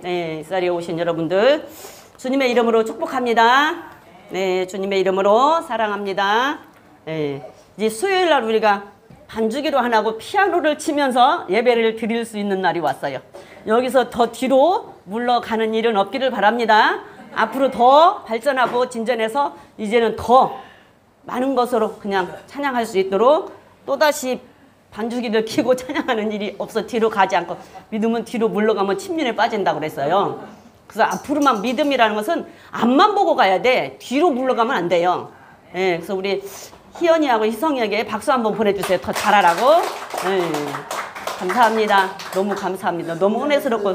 네, 이 자리에 오신 여러분들 주님의 이름으로 축복합니다. 네, 주님의 이름으로 사랑합니다. 네, 이제 수요일 날 우리가 반주기도 안 하고 피아노를 치면서 예배를 드릴 수 있는 날이 왔어요. 여기서 더 뒤로 물러가는 일은 없기를 바랍니다. 앞으로 더 발전하고 진전해서 이제는 더 많은 것으로 그냥 찬양할 수 있도록 또다시 반주기를 켜고 찬양하는 일이 없어 뒤로 가지 않고 믿음은 뒤로 물러가면 침륜에 빠진다고 그랬어요. 그래서 앞으로만 믿음이라는 것은 앞만 보고 가야 돼. 뒤로 물러가면 안 돼요. 네, 그래서 우리 희연이하고 희성이에게 박수 한번 보내주세요. 더 잘하라고. 네, 감사합니다. 너무 감사합니다. 너무 은혜스럽고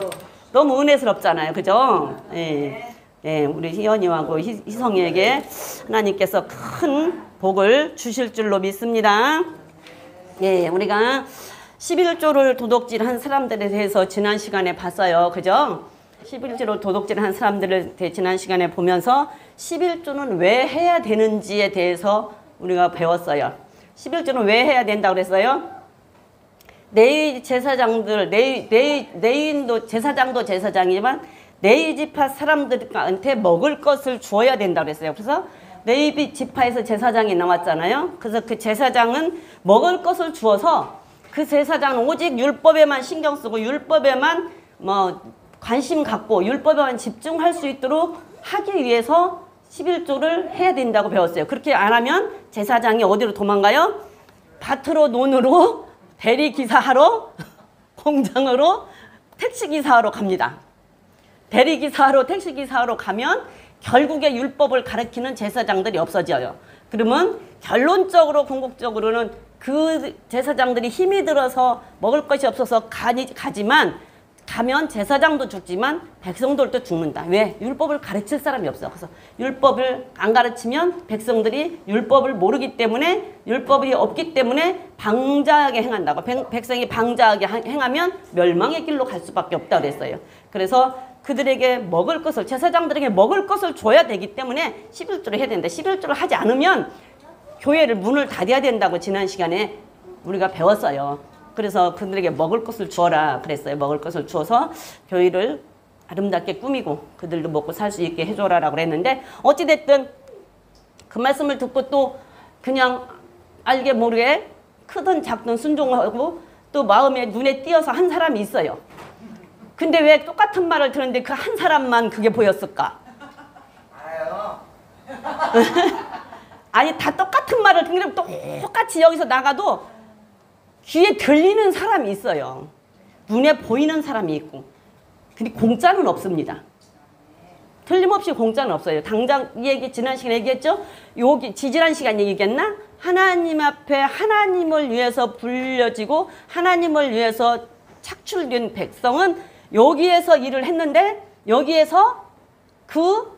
너무 은혜스럽잖아요. 그죠? 네, 네, 우리 희연이하고 희성이에게 하나님께서 큰 복을 주실 줄로 믿습니다. 예, 우리가 11조를 도둑질한 사람들에 대해서 지난 시간에 봤어요. 그죠? 11조를 도둑질한 사람들을 지난 시간에 보면서 11조는 왜 해야 되는지에 대해서 우리가 배웠어요. 11조는 왜 해야 된다고 그랬어요? 레위 제사장들, 레위인도 제사장도 제사장이지만 레위 지파 사람들한테 먹을 것을 주어야 된다고 그랬어요. 그래서 레위 지파에서 제사장이 나왔잖아요. 그래서 그 제사장은 먹을 것을 주어서 그 제사장은 오직 율법에만 신경 쓰고 율법에만 관심 갖고 율법에만 집중할 수 있도록 하기 위해서 11조를 해야 된다고 배웠어요. 그렇게 안 하면 제사장이 어디로 도망가요? 밭으로 논으로 대리기사하러 공장으로 택시기사하러 갑니다. 대리기사하러 택시기사하러 가면 결국에 율법을 가르치는 제사장들이 없어져요. 그러면 결론적으로 궁극적으로는 그 제사장들이 힘이 들어서 먹을 것이 없어서 가지만 가면 제사장도 죽지만 백성들도 죽는다. 왜? 율법을 가르칠 사람이 없어. 그래서 율법을 안 가르치면 백성들이 율법을 모르기 때문에 율법이 없기 때문에 방자하게 행한다고. 백성이 방자하게 행하면 멸망의 길로 갈 수밖에 없다고 그랬어요. 그래서 그들에게 먹을 것을 제사장들에게 먹을 것을 줘야 되기 때문에 11조를 해야 된다. 11조를 하지 않으면 교회를 문을 닫아야 된다고 지난 시간에 우리가 배웠어요. 그래서 그들에게 먹을 것을 주어라 그랬어요. 먹을 것을 주어서 교회를 아름답게 꾸미고 그들도 먹고 살 수 있게 해줘라라고 그랬는데 어찌됐든 그 말씀을 듣고 또 그냥 알게 모르게 크든 작든 순종하고 또 마음에 눈에 띄어서 한 사람이 있어요. 근데 왜 똑같은 말을 들었는데 그 한 사람만 그게 보였을까? 아니 다 똑같은 말을 듣는데 똑같이 여기서 나가도 귀에 들리는 사람이 있어요. 눈에 보이는 사람이 있고. 근데 공짜는 없습니다. 틀림없이 공짜는 없어요. 당장 지난 시간에 얘기했죠? 여기 지지난 시간 얘기했나? 하나님 앞에 하나님을 위해서 불려지고 하나님을 위해서 착출된 백성은 여기에서 일을 했는데 여기에서 그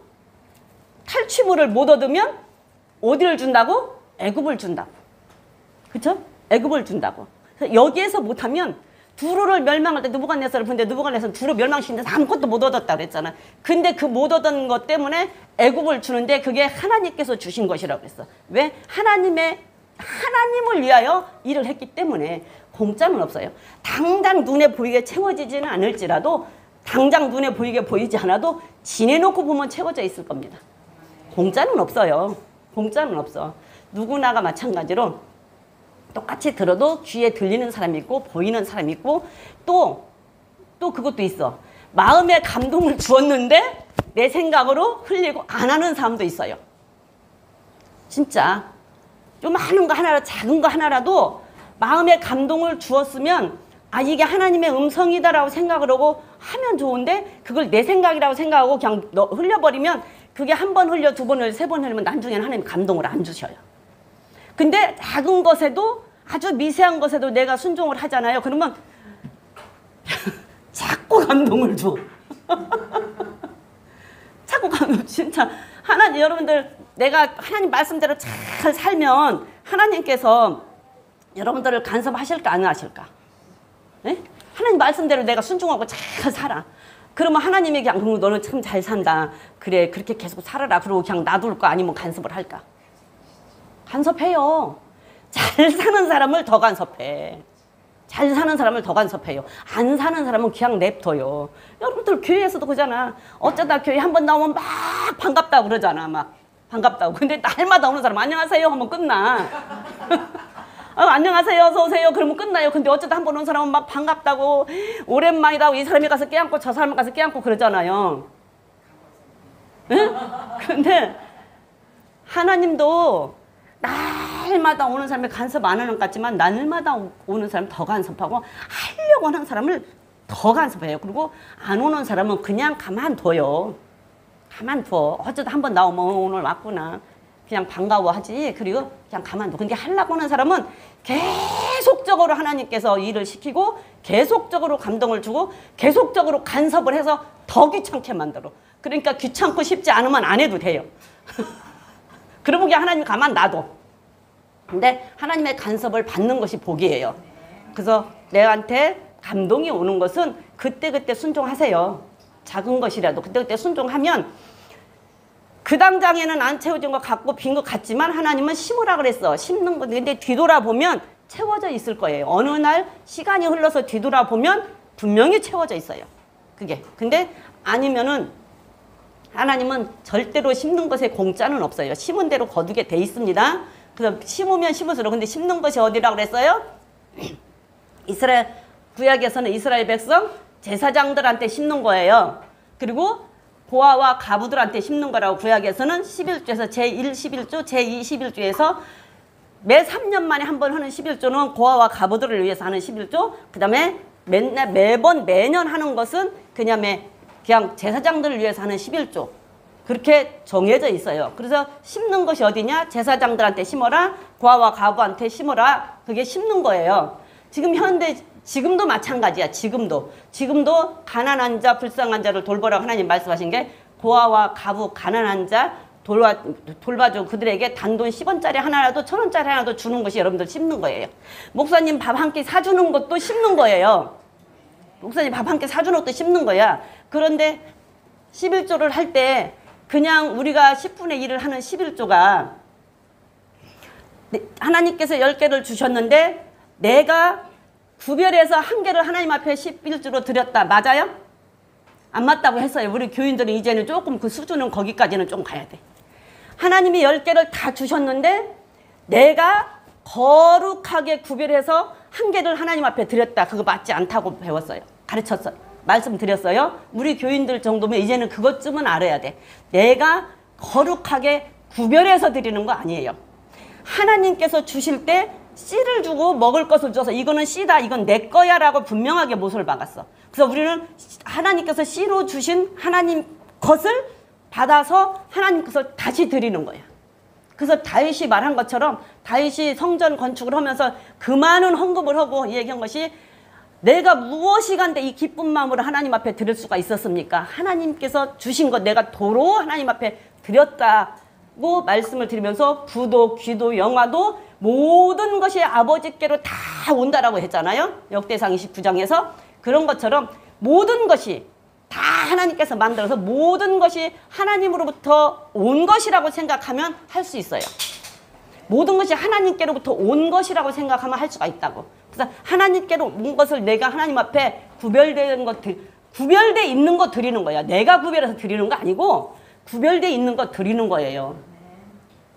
탈취물을 못 얻으면 어디를 준다고? 애굽을 준다고. 그쵸? 애굽을 준다고. 여기에서 못하면 두로를 멸망할 때 느부갓네살을 본데 느부갓네살은 두로 멸망시킨데 아무것도 못 얻었다 그랬잖아. 근데 그 못 얻은 것 때문에 애굽을 주는데 그게 하나님께서 주신 것이라고 그랬어. 왜? 하나님을 위하여 일을 했기 때문에 공짜는 없어요. 당장 눈에 보이게 채워지지는 않을지라도 당장 눈에 보이게 보이지 않아도 지내놓고 보면 채워져 있을 겁니다. 공짜는 없어요. 공짜는 없어. 누구나가 마찬가지로 똑같이 들어도 귀에 들리는 사람이 있고 보이는 사람이 있고 또 그것도 있어. 마음에 감동을 주었는데 내 생각으로 흘리고 안 하는 사람도 있어요. 진짜 좀 많은 거 하나라도 작은 거 하나라도 마음에 감동을 주었으면 아 이게 하나님의 음성이다라고 생각을 하고 하면 좋은데 그걸 내 생각이라고 생각하고 그냥 흘려버리면 그게 한 번 흘려 두 번 흘려 세 번 흘리면 나중에는 하나님 감동을 안 주셔요. 근데 작은 것에도 아주 미세한 것에도 내가 순종을 하잖아요. 그러면 자꾸 감동을 줘. 자꾸 감동. 진짜 하나님 여러분들 내가 하나님 말씀대로 잘 살면 하나님께서 여러분들을 간섭하실까 안 하실까? 네? 하나님 말씀대로 내가 순종하고 잘 살아. 그러면 하나님이 그냥 너는 참 잘 산다. 그래 그렇게 계속 살아라. 그러고 그냥 놔둘 거 아니면 간섭을 할까? 간섭해요. 잘 사는 사람을 더 간섭해. 잘 사는 사람을 더 간섭해요. 안 사는 사람은 그냥 냅둬요. 여러분들 교회에서도 그러잖아. 어쩌다 교회 한 번 나오면 막 반갑다고 그러잖아. 막 반갑다고. 근데 날마다 오는 사람 안녕하세요 하면 끝나. 안녕하세요 어서 오세요 그러면 끝나요. 근데 어쩌다 한 번 온 사람은 막 반갑다고 오랜만이라고 이 사람이 가서 껴안고 저 사람이 가서 껴안고 그러잖아요. 응? 근데 하나님도 날마다 오는 사람이 간섭 안 하는 것 같지만 날마다 오는 사람 더 간섭하고 하려고 하는 사람을 더 간섭해요. 그리고 안 오는 사람은 그냥 가만둬요. 가만둬. 어쩌다 한 번 나오면 오늘 왔구나. 그냥 반가워하지. 그리고 그냥 가만둬. 근데 하려고 하는 사람은 계속적으로 하나님께서 일을 시키고 계속적으로 감동을 주고 계속적으로 간섭을 해서 더 귀찮게 만들어. 그러니까 귀찮고 싶지 않으면 안 해도 돼요. 그러면 그냥 하나님 가만 놔둬. 근데 하나님의 간섭을 받는 것이 복이에요. 그래서 내한테 감동이 오는 것은 그때그때 순종하세요. 작은 것이라도 그때그때 순종하면 그 당장에는 안 채워진 것 같고 빈 것 같지만 하나님은 심으라 그랬어. 심는 거. 근데 뒤돌아보면 채워져 있을 거예요. 어느 날 시간이 흘러서 뒤돌아보면 분명히 채워져 있어요. 그게. 근데 아니면은 하나님은 절대로 심는 것에 공짜는 없어요. 심은 대로 거두게 돼 있습니다. 그래서 심으면 심을수록. 근데 심는 것이 어디라고 그랬어요? 이스라엘 구약에서는 이스라엘 백성 제사장들한테 심는 거예요. 그리고 고아와 가부들한테 심는 거라고 구약에서는 11조에서 제1 11조, 제2 11조에서 매 3년 만에 한 번 하는 11조는 고아와 가부들을 위해서 하는 11조, 그 다음에 매년 하는 것은 그냥 제사장들을 위해서 하는 11조. 그렇게 정해져 있어요. 그래서 심는 것이 어디냐? 제사장들한테 심어라, 고아와 가부한테 심어라. 그게 심는 거예요. 지금도 마찬가지야. 지금도 가난한 자, 불쌍한 자를 돌보라고 하나님 말씀하신 게 고아와 가부, 가난한 자 돌봐줘. 그들에게 단돈 10원짜리 하나라도 1000원짜리 하나도 주는 것이 여러분들 심는 거예요. 목사님 밥 한 끼 사주는 것도 심는 거예요. 목사님 밥 한 끼 사주는 것도 심는 거야. 그런데 11조를 할 때 그냥 우리가 10분의 1을 하는 11조가 하나님께서 10개를 주셨는데 내가 구별해서 한 개를 하나님 앞에 11조로 드렸다. 맞아요? 안 맞다고 했어요. 우리 교인들은 이제는 조금 그 수준은 거기까지는 좀 가야 돼. 하나님이 10개를 다 주셨는데 내가 거룩하게 구별해서 한 개를 하나님 앞에 드렸다. 그거 맞지 않다고 배웠어요. 가르쳤어요. 말씀드렸어요. 우리 교인들 정도면 이제는 그것쯤은 알아야 돼. 내가 거룩하게 구별해서 드리는 거 아니에요. 하나님께서 주실 때 씨를 주고 먹을 것을 줘서 이거는 씨다, 이건 내 거야 라고 분명하게 못을 박았어. 그래서 우리는 하나님께서 씨로 주신 하나님 것을 받아서 하나님께서 다시 드리는 거야. 그래서 다윗이 말한 것처럼 다윗이 성전 건축을 하면서 그 많은 헌금을 하고 얘기한 것이 내가 무엇이 간데 이 기쁜 마음으로 하나님 앞에 드릴 수가 있었습니까? 하나님께서 주신 것 내가 도로 하나님 앞에 드렸다고 말씀을 드리면서 부도, 귀도, 영화도 모든 것이 아버지께로 다 온다라고 했잖아요. 역대상 29장에서. 그런 것처럼 모든 것이 다 하나님께서 만들어서 모든 것이 하나님으로부터 온 것이라고 생각하면 할 수 있어요. 모든 것이 하나님께로부터 온 것이라고 생각하면 할 수가 있다고. 그래서 하나님께로 온 것을 내가 하나님 앞에 구별되어 있는 거 드리는 거야. 내가 구별해서 드리는 거 아니고 구별되어 있는 거 드리는 거예요.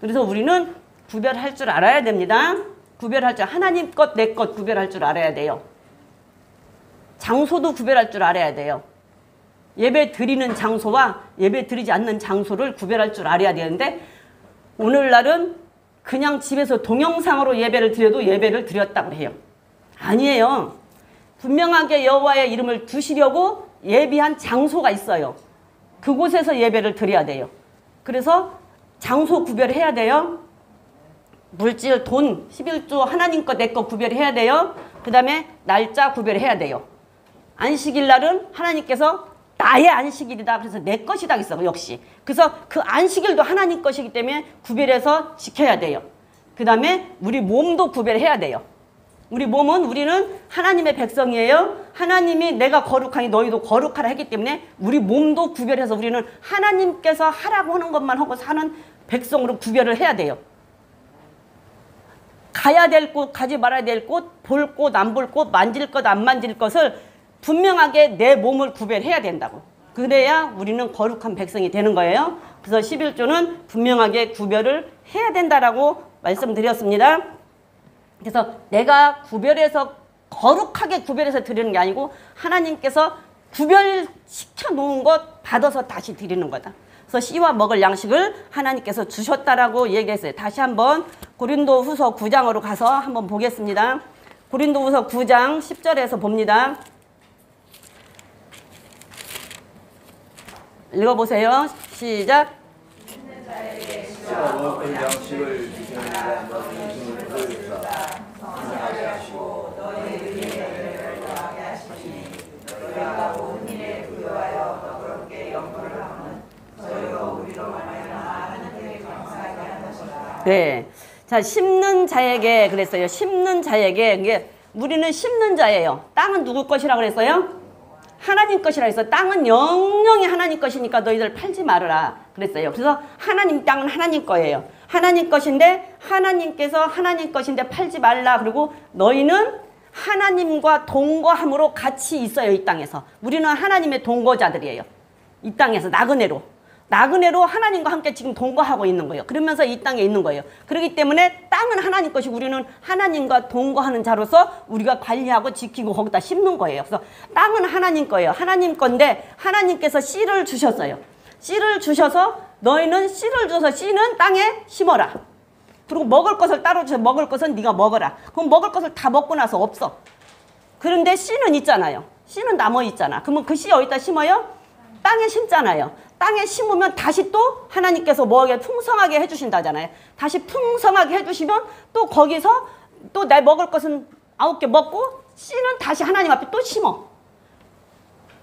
그래서 우리는 구별할 줄 알아야 됩니다. 구별할 줄, 하나님 것, 내 것 구별할 줄 알아야 돼요. 장소도 구별할 줄 알아야 돼요. 예배 드리는 장소와 예배 드리지 않는 장소를 구별할 줄 알아야 되는데 오늘날은 그냥 집에서 동영상으로 예배를 드려도 예배를 드렸다고 해요. 아니에요. 분명하게 여호와의 이름을 두시려고 예비한 장소가 있어요. 그곳에서 예배를 드려야 돼요. 그래서 장소 구별해야 돼요. 물질, 돈, 11조 하나님 거, 내 거 구별해야 돼요. 그 다음에 날짜 구별해야 돼요. 안식일 날은 하나님께서 나의 안식일이다. 그래서 내 것이다 있어. 역시. 그래서 그 안식일도 하나님 것이기 때문에 구별해서 지켜야 돼요. 그 다음에 우리 몸도 구별해야 돼요. 우리 몸은 우리는 하나님의 백성이에요. 하나님이 내가 거룩하니 너희도 거룩하라 했기 때문에 우리 몸도 구별해서 우리는 하나님께서 하라고 하는 것만 하고 사는 백성으로 구별을 해야 돼요. 가야 될 곳, 가지 말아야 될 곳, 볼 곳, 안 볼 곳, 만질 것, 안 만질 것을 분명하게 내 몸을 구별해야 된다고. 그래야 우리는 거룩한 백성이 되는 거예요. 그래서 11조는 분명하게 구별을 해야 된다라고 말씀드렸습니다. 그래서 내가 구별해서 거룩하게 구별해서 드리는 게 아니고 하나님께서 구별시켜 놓은 것 받아서 다시 드리는 거다. 그래서 씨와 먹을 양식을 하나님께서 주셨다라고 얘기했어요. 다시 한번 고린도후서 9장으로 가서 한번 보겠습니다. 고린도후서 9장 10절에서 봅니다. 읽어보세요. 시작. 씨와 먹을 양식을 주시는 자는 너희 힘을 보여주사 성하게 하시고 너희 의에 열매하게 하시니 너희가 온 일에 부여하여 너그럽게 연구를 하면 저희로 우리로 말하여 하나님께 감사하게 하는 것이다. 네. 자, 심는 자에게 그랬어요. 심는 자에게. 이게 우리는 심는 자예요. 땅은 누구 것이라고 그랬어요? 하나님 것이라 해서 땅은 영영이 하나님 것이니까 너희들 팔지 말아라 그랬어요. 그래서 하나님 땅은 하나님 거예요. 하나님 것인데 하나님께서 하나님 것인데 팔지 말라. 그리고 너희는 하나님과 동거함으로 같이 있어요. 이 땅에서. 우리는 하나님의 동거자들이에요. 이 땅에서 나그네로 하나님과 함께 지금 동거하고 있는 거예요. 그러면서 이 땅에 있는 거예요. 그렇기 때문에 땅은 하나님 것이고 우리는 하나님과 동거하는 자로서 우리가 관리하고 지키고 거기다 심는 거예요. 그래서 땅은 하나님 거예요. 하나님 건데 하나님께서 씨를 주셨어요. 씨를 주셔서 너희는 씨를 줘서 씨는 땅에 심어라. 그리고 먹을 것을 따로 주셔서 먹을 것은 네가 먹어라. 그럼 먹을 것을 다 먹고 나서 없어. 그런데 씨는 있잖아요. 씨는 남아 있잖아. 그러면 그 씨 어디다 심어요? 땅에 심잖아요. 땅에 심으면 다시 또 하나님께서 뭐하게 풍성하게 해주신다잖아요. 다시 풍성하게 해주시면 또 거기서 또 내 먹을 것은 9개 먹고 씨는 다시 하나님 앞에 또 심어.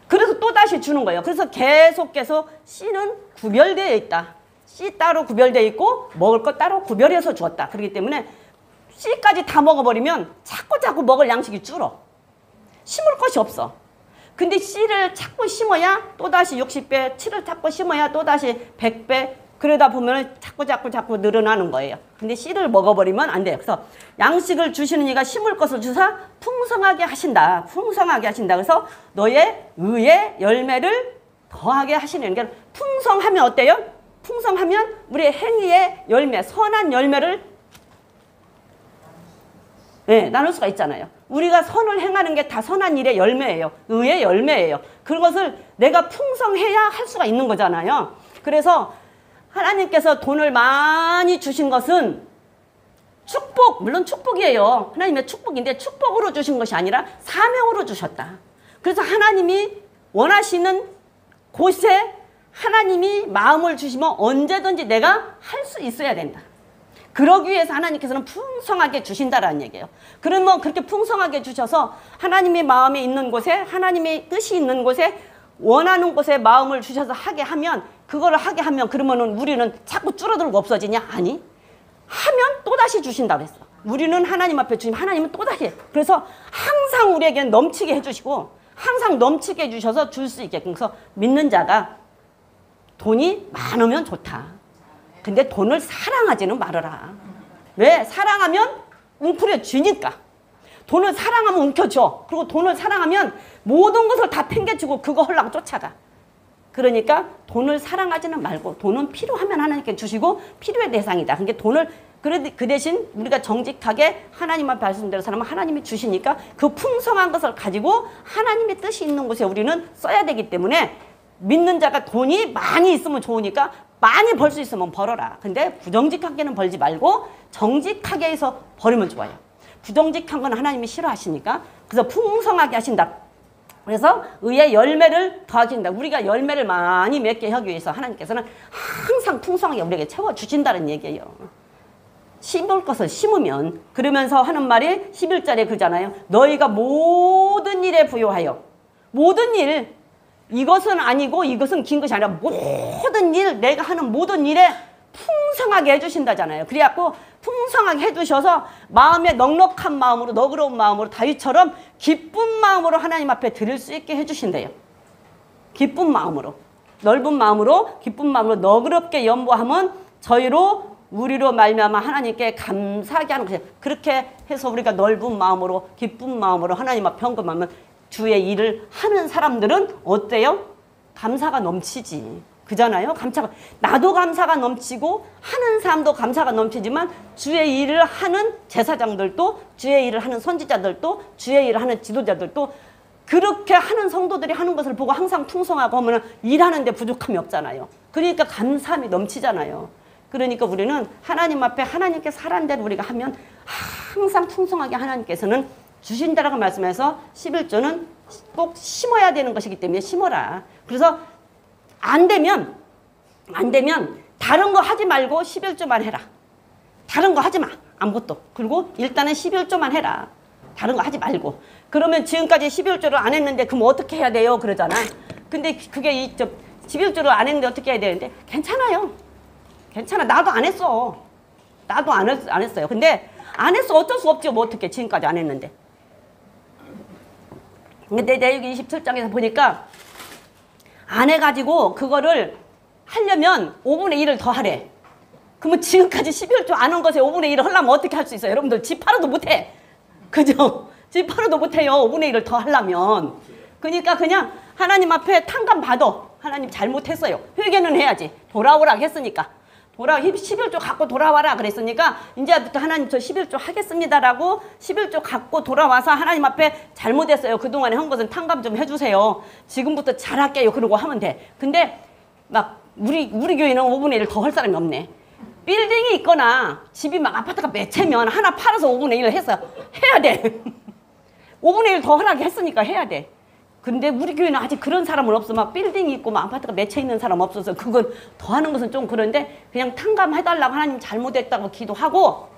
그래서 또 다시 주는 거예요. 그래서 계속 씨는 구별되어 있다. 씨 따로 구별되어 있고 먹을 것 따로 구별해서 주었다. 그렇기 때문에 씨까지 다 먹어버리면 자꾸 먹을 양식이 줄어. 심을 것이 없어. 근데 씨를 자꾸 심어야 또다시 60배, 씨를 자꾸 심어야 또다시 100배, 그러다 보면 자꾸 늘어나는 거예요. 근데 씨를 먹어버리면 안 돼요. 그래서 양식을 주시는 이가 심을 것을 주사 풍성하게 하신다. 풍성하게 하신다. 그래서 너의 의의 열매를 더하게 하시는 게 풍성하면 어때요? 풍성하면 우리의 행위의 열매, 선한 열매를 나눌 수가 있잖아요. 우리가 선을 행하는 게 다 선한 일의 열매예요. 의의 열매예요. 그것을 내가 풍성해야 할 수가 있는 거잖아요. 그래서 하나님께서 돈을 많이 주신 것은 축복, 물론 축복이에요. 하나님의 축복인데 축복으로 주신 것이 아니라 사명으로 주셨다. 그래서 하나님이 원하시는 곳에 하나님이 마음을 주시면 언제든지 내가 할 수 있어야 된다. 그러기 위해서 하나님께서는 풍성하게 주신다라는 얘기예요. 그러면 그렇게 풍성하게 주셔서 하나님의 마음이 있는 곳에, 하나님의 뜻이 있는 곳에, 원하는 곳에 마음을 주셔서 하게 하면, 그거를 하게 하면 그러면은 우리는 자꾸 줄어들고 없어지냐? 아니. 하면 또다시 주신다고 했어. 우리는 하나님 앞에 주시면 하나님은 또다시. 그래서 항상 우리에게 넘치게 해주시고 항상 넘치게 해주셔서 줄 수 있게끔. 그래서 믿는 자가 돈이 많으면 좋다. 근데 돈을 사랑하지는 말아라. 왜? 사랑하면 웅크려지니까. 돈을 사랑하면 움켜줘. 그리고 돈을 사랑하면 모든 것을 다 팽개치고 그거 하려고 쫓아가. 그러니까 돈을 사랑하지는 말고 돈은 필요하면 하나님께 주시고 필요의 대상이다. 그러니까 돈을 그 대신 우리가 정직하게 하나님 앞에 말씀대로 살면 하나님이 주시니까 그 풍성한 것을 가지고 하나님의 뜻이 있는 곳에 우리는 써야 되기 때문에 믿는 자가 돈이 많이 있으면 좋으니까 많이 벌 수 있으면 벌어라. 근데 부정직하게는 벌지 말고 정직하게 해서 벌으면 좋아요. 부정직한 건 하나님이 싫어하시니까. 그래서 풍성하게 하신다. 그래서 의의 열매를 더하신다. 우리가 열매를 많이 맺게 하기 위해서 하나님께서는 항상 풍성하게 우리에게 채워주신다는 얘기예요. 심을 것을 심으면. 그러면서 하는 말이 11절에 그러잖아요. 너희가 모든 일에 부요하여. 모든 일. 이것은 아니고 이것은 긴 것이 아니라 모든 일, 내가 하는 모든 일에 풍성하게 해주신다잖아요. 그래갖고 풍성하게 해주셔서 마음에 넉넉한 마음으로, 너그러운 마음으로 다윗처럼 기쁜 마음으로 하나님 앞에 드릴 수 있게 해주신대요. 기쁜 마음으로, 넓은 마음으로, 기쁜 마음으로 너그럽게 연보하면 저희로 우리로 말미암아 하나님께 감사하게 하는 것이에요. 그렇게 해서 우리가 넓은 마음으로 기쁜 마음으로 하나님 앞에 헌금하면 주의 일을 하는 사람들은 어때요? 감사가 넘치지. 그잖아요. 나도 감사가 넘치고 하는 사람도 감사가 넘치지만 주의 일을 하는 제사장들도 주의 일을 하는 선지자들도 주의 일을 하는 지도자들도 그렇게 하는 성도들이 하는 것을 보고 항상 풍성하고 하면 일하는데 부족함이 없잖아요. 그러니까 감사함이 넘치잖아요. 그러니까 우리는 하나님 앞에 하나님께 사란 대로 우리가 하면 항상 풍성하게 하나님께서는 주신다라고 말씀해서 11조는 꼭 심어야 되는 것이기 때문에 심어라. 그래서 안 되면 다른 거 하지 말고 11조만 해라. 다른 거 하지 마. 아무것도. 그리고 일단은 11조만 해라. 다른 거 하지 말고. 그러면 지금까지 11조를 안 했는데 그럼 어떻게 해야 돼요? 그러잖아. 근데 그게 11조를 안 했는데 어떻게 해야 되는데 괜찮아요. 괜찮아. 나도 안 했어. 나도 안 했어요. 근데 안 했어. 어쩔 수 없죠. 뭐 어떻게 지금까지 안 했는데. 근데 내가 여기 27장에서 보니까 안 해가지고 그거를 하려면 5분의 1을 더 하래. 그러면 지금까지 11조 안 한 것에 5분의 1을 하려면 어떻게 할 수 있어요? 여러분들 집 하나도 못해. 그죠? 집 하나도 못해요. 5분의 1을 더 하려면. 그러니까 그냥 하나님 앞에 탕감 받아. 하나님 잘못했어요. 회개는 해야지. 돌아오라고 했으니까. 11조 갖고 돌아와라 그랬으니까 이제부터 하나님 저 11조 하겠습니다라고 11조 갖고 돌아와서 하나님 앞에 잘못했어요. 그동안에 한 것은 탕감 좀 해주세요. 지금부터 잘할게요. 그러고 하면 돼. 근데 막 우리 교회는 5분의 1을 더 할 사람이 없네. 빌딩이 있거나 집이 막 아파트가 몇 채면 하나 팔아서 5분의 1을 해서 해야 돼. 5분의 1 더 하라고 했으니까 해야 돼. 근데 우리 교회는 아직 그런 사람은 없어. 막 빌딩이 있고 막 아파트가 몇 채 있는 사람 없어서 그건 더 하는 것은 좀 그런데 그냥 탕감해달라고 하나님 잘못했다고 기도하고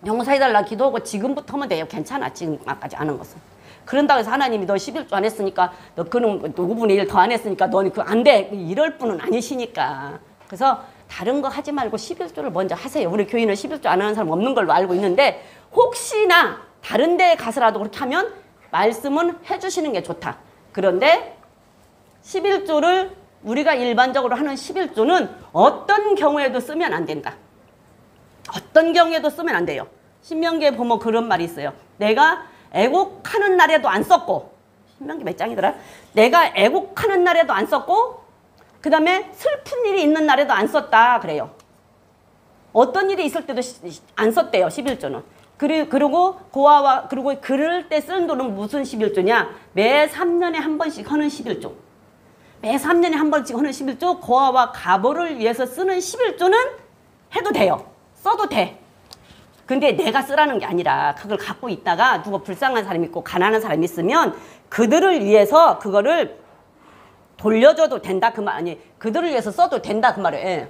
용서해달라고 기도하고 지금부터 하면 돼요. 괜찮아. 지금까지 안 한 것은. 그런다고 해서 하나님이 너 11조 안 했으니까 너 그는 5분의 1 더 안 했으니까 너는 그거 안 돼. 이럴 분은 아니시니까. 그래서 다른 거 하지 말고 11조를 먼저 하세요. 우리 교회는 11조 안 하는 사람 없는 걸로 알고 있는데 혹시나 다른 데에 가서라도 그렇게 하면 말씀은 해주시는 게 좋다. 그런데 11조를 우리가 일반적으로 하는 11조는 어떤 경우에도 쓰면 안 된다. 어떤 경우에도 쓰면 안 돼요. 신명기에 보면 그런 말이 있어요. 내가 애곡하는 날에도 안 썼고 신명기 몇 장이더라? 내가 애곡하는 날에도 안 썼고 그 다음에 슬픈 일이 있는 날에도 안 썼다 그래요. 어떤 일이 있을 때도 안 썼대요. 11조는. 그리고 그리고 그럴 때 쓰는 돈은 무슨 11조냐? 매 3년에 한 번씩 하는 11조. 매 3년에 한 번씩 하는 11조, 고아와 가보를 위해서 쓰는 11조는 해도 돼요. 써도 돼. 근데 내가 쓰라는 게 아니라 그걸 갖고 있다가 누가 불쌍한 사람이 있고 가난한 사람이 있으면 그들을 위해서 그거를 돌려줘도 된다 그 말 아니. 그들을 위해서 써도 된다 그 말이에요. 예.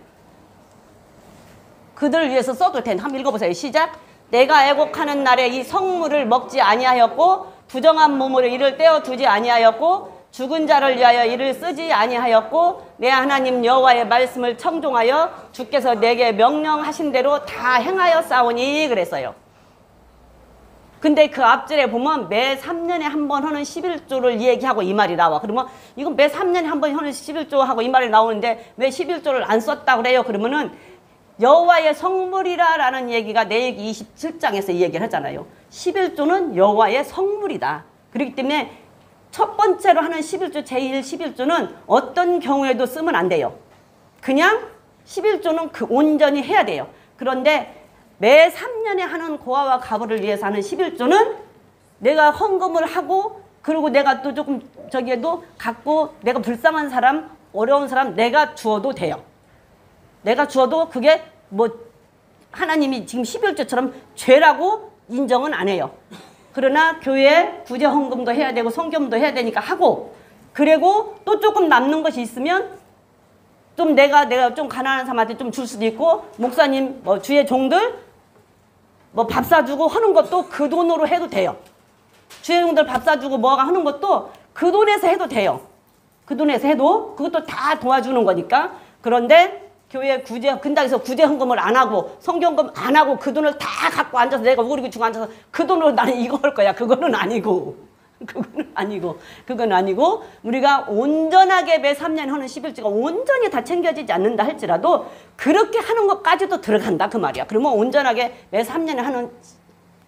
그들을 위해서 써도 된다. 한번 읽어보세요. 시작. 내가 애곡하는 날에 이 성물을 먹지 아니하였고 부정한 몸으로 이를 떼어두지 아니하였고 죽은 자를 위하여 이를 쓰지 아니하였고 내 하나님 여호와의 말씀을 청종하여 주께서 내게 명령하신 대로 다 행하였사오니 그랬어요. 근데 그 앞절에 보면 매 3년에 한 번 하는 11조를 얘기하고 이 말이 나와. 그러면 이건 매 3년에 한 번 하는 11조 하고 이 말이 나오는데 왜 11조를 안 썼다 그래요? 그러면은 여호와의 성물이라라는 얘기가 내일기 27장에서 이 얘기를 하잖아요. 11조는 여호와의 성물이다. 그렇기 때문에 첫 번째로 하는 11조 제1 11조는 어떤 경우에도 쓰면 안 돼요. 그냥 11조는 그 온전히 해야 돼요. 그런데 매 3년에 하는 고아와 가부를 위해서 하는 11조는 내가 헌금을 하고 그리고 내가 또 조금 저기에도 갖고 내가 불쌍한 사람 어려운 사람 내가 주어도 돼요. 내가 주어도 그게 뭐 하나님이 지금 11조처럼 죄라고 인정은 안 해요. 그러나 교회에 구제 헌금도 해야 되고 성경도 해야 되니까 하고 그리고 또 조금 남는 것이 있으면 좀 내가 좀 가난한 사람한테 좀 줄 수도 있고 목사님 뭐 주의 종들 뭐 밥 사주고 하는 것도 그 돈으로 해도 돼요. 주의 종들 밥 사주고 뭐가 하는 것도 그 돈에서 해도 돼요. 그 돈에서 해도 그것도 다 도와주는 거니까. 그런데 교회 근당에서 구제 헌금을 안 하고 성경금 안 하고 그 돈을 다 갖고 앉아서 내가 우리 주고 앉아서 그 돈으로 나는 이거 할 거야. 그거는 아니고. 그건 아니고 우리가 온전하게 매 3년 하는 11조가 온전히 다 챙겨지지 않는다 할지라도 그렇게 하는 것까지도 들어간다 그 말이야. 그러면 온전하게 매 3년에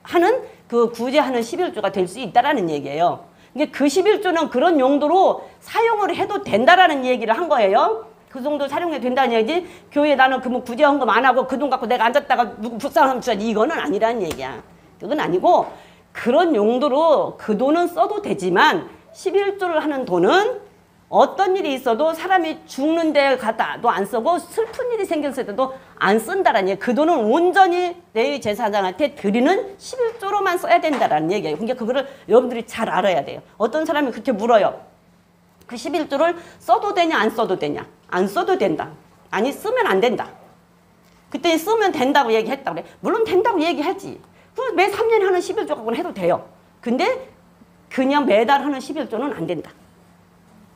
하는 그 구제하는 11조가 될 수 있다라는 얘기예요. 이게 그 11조는 그런 용도로 사용을 해도 된다라는 얘기를 한 거예요. 그 정도 사용해도 된다는 얘기지. 교회 나는 그 뭐 구제 헌금 안 하고 그 돈 갖고 내가 앉았다가 누구 불쌍하면 줘야지 이거는 아니라는 얘기야. 그건 아니고 그런 용도로 그 돈은 써도 되지만 11조를 하는 돈은 어떤 일이 있어도 사람이 죽는 데 가다도 안 쓰고 슬픈 일이 생겼을 때도 안 쓴다라는 얘기. 그 돈은 온전히 내 제사장한테 드리는 11조로만 써야 된다라는 얘기예요. 그러니까 그거를 여러분들이 잘 알아야 돼요. 어떤 사람이 그렇게 물어요. 그 11조를 써도 되냐 안 써도 되냐. 안 써도 된다. 아니 쓰면 안 된다. 그때 쓰면 된다고 얘기했다고 그래. 물론 된다고 얘기하지. 매 3년에 하는 11조 갖고는 해도 돼요. 근데 그냥 매달 하는 11조는 안 된다.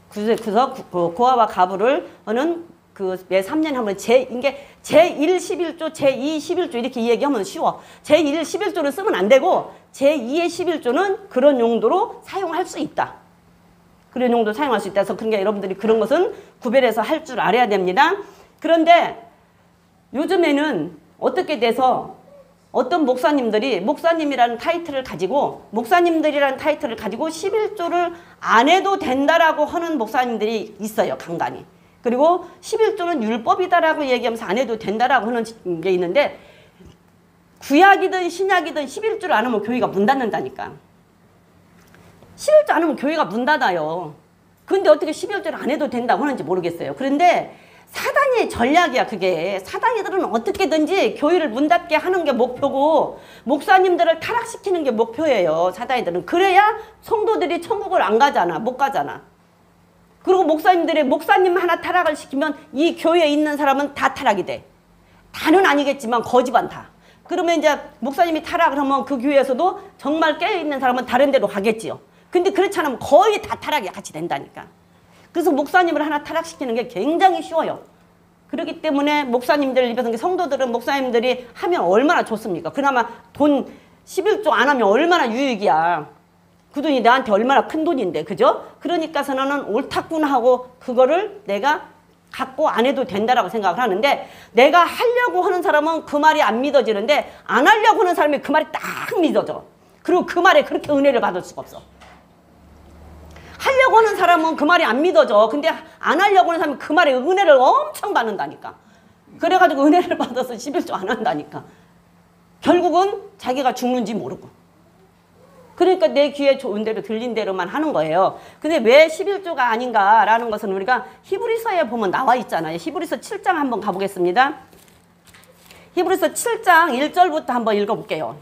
그래서 고아와 가부를 하는 그 매 3년에 하면 이게 제1 11조, 제2 11조 이렇게 얘기하면 쉬워. 제1 11조를 쓰면 안 되고 제2의 11조는 그런 용도로 사용할 수 있다. 그런 용도로 사용할 수 있다. 그래서 그러니까 여러분들이 그런 것은 구별해서 할 줄 알아야 됩니다. 그런데 요즘에는 어떻게 돼서 어떤 목사님이라는 타이틀을 가지고 11조를 안 해도 된다라고 하는 목사님들이 있어요. 간간히. 그리고 11조는 율법이다라고 얘기하면서 안 해도 된다라고 하는 게 있는데 구약이든 신약이든 11조를 안 하면 교회가 문 닫는다니까. 11조 안 하면 교회가 문 닫아요. 근데 어떻게 11조를 안 해도 된다고 하는지 모르겠어요. 그런데 사단의 전략이야 그게. 사단이들은 어떻게든지 교회를 문 닫게 하는 게 목표고 목사님들을 타락시키는 게 목표예요. 사단이들은. 그래야 성도들이 천국을 안 가잖아. 못 가잖아. 그리고 목사님 하나 타락을 시키면 이 교회에 있는 사람은 다 타락이 돼. 다는 아니겠지만 거지반 다. 그러면 이제 목사님이 타락을 하면 그 교회에서도 정말 깨어있는 사람은 다른 데로 가겠지요. 근데 그렇지 않으면 거의 다 타락이 같이 된다니까. 그래서 목사님을 하나 타락시키는 게 굉장히 쉬워요. 그렇기 때문에 목사님들 입에서 성도들은 목사님들이 하면 얼마나 좋습니까? 그나마 돈 11조 안 하면 얼마나 유익이야. 그 돈이 나한테 얼마나 큰 돈인데, 그죠? 그러니까 나는 옳다구나 하고 그거를 내가 갖고 안 해도 된다라고 생각을 하는데 내가 하려고 하는 사람은 그 말이 안 믿어지는데 안 하려고 하는 사람이 그 말이 딱 믿어져. 그리고 그 말에 그렇게 은혜를 받을 수가 없어. 하려고 하는 사람은 그 말이 안 믿어져. 근데 안 하려고 하는 사람은 그 말에 은혜를 엄청 받는다니까. 그래가지고 은혜를 받아서 11조 안 한다니까. 결국은 자기가 죽는지 모르고. 그러니까 내 귀에 좋은 대로 들린 대로만 하는 거예요. 근데 왜 11조가 아닌가라는 것은 우리가 히브리서에 보면 나와 있잖아요. 히브리서 7장 한번 가보겠습니다. 히브리서 7장 1절부터 한번 읽어볼게요.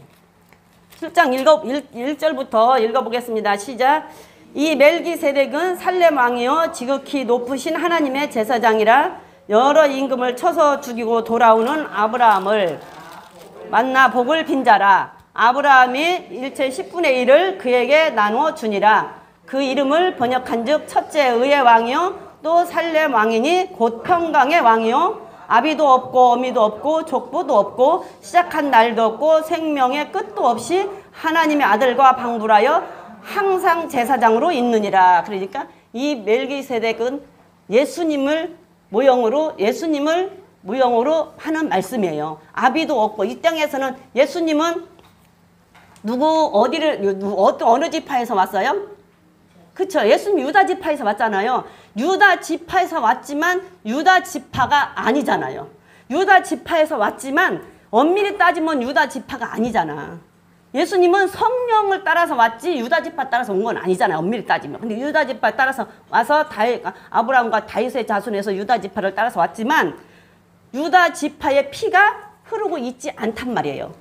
7장 1절부터 읽어보겠습니다. 시작. 이 멜기세덱은 살렘 왕이요 지극히 높으신 하나님의 제사장이라 여러 임금을 쳐서 죽이고 돌아오는 아브라함을 만나 복을 빈 자라. 아브라함이 일체 10분의 1을 그에게 나누어 주니라. 그 이름을 번역한 즉 첫째 의의 왕이요 또 살렘 왕이니 곧 평강의 왕이요 아비도 없고 어미도 없고 족보도 없고 시작한 날도 없고 생명의 끝도 없이 하나님의 아들과 방불하여 항상 제사장으로 있느니라. 그러니까 이 멜기세덱은 예수님을 모형으로 하는 말씀이에요. 아비도 없고 이 땅에서는 예수님은 어느 지파에서 왔어요? 그쵸? 예수님 유다 지파에서 왔잖아요. 유다 지파에서 왔지만 유다 지파가 아니잖아요. 유다 지파에서 왔지만 엄밀히 따지면 유다 지파가 아니잖아. 예수님은 성령을 따라서 왔지 유다 지파 따라서 온 건 아니잖아요. 엄밀히 따지면. 근데 유다 지파 따라서 와서 아브라함과 다윗의 자손에서 유다 지파를 따라서 왔지만 유다 지파의 피가 흐르고 있지 않단 말이에요.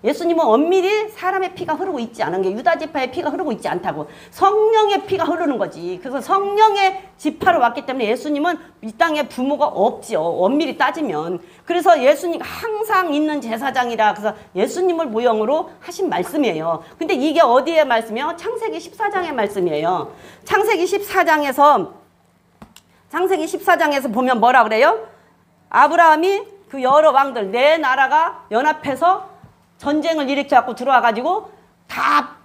예수님은 엄밀히 사람의 피가 흐르고 있지 않은 게 유다 지파의 피가 흐르고 있지 않다고. 성령의 피가 흐르는 거지. 그래서 성령의 지파로 왔기 때문에 예수님은 이 땅에 부모가 없지요. 엄밀히 따지면. 그래서 예수님 항상 있는 제사장이라 그래서 예수님을 모형으로 하신 말씀이에요. 근데 이게 어디의 말씀이에요? 창세기 14장의 말씀이에요. 창세기 14장에서 보면 뭐라 그래요? 아브라함이 그 여러 왕들 네 나라가 연합해서 전쟁을 일으켜갖고 들어와가지고 다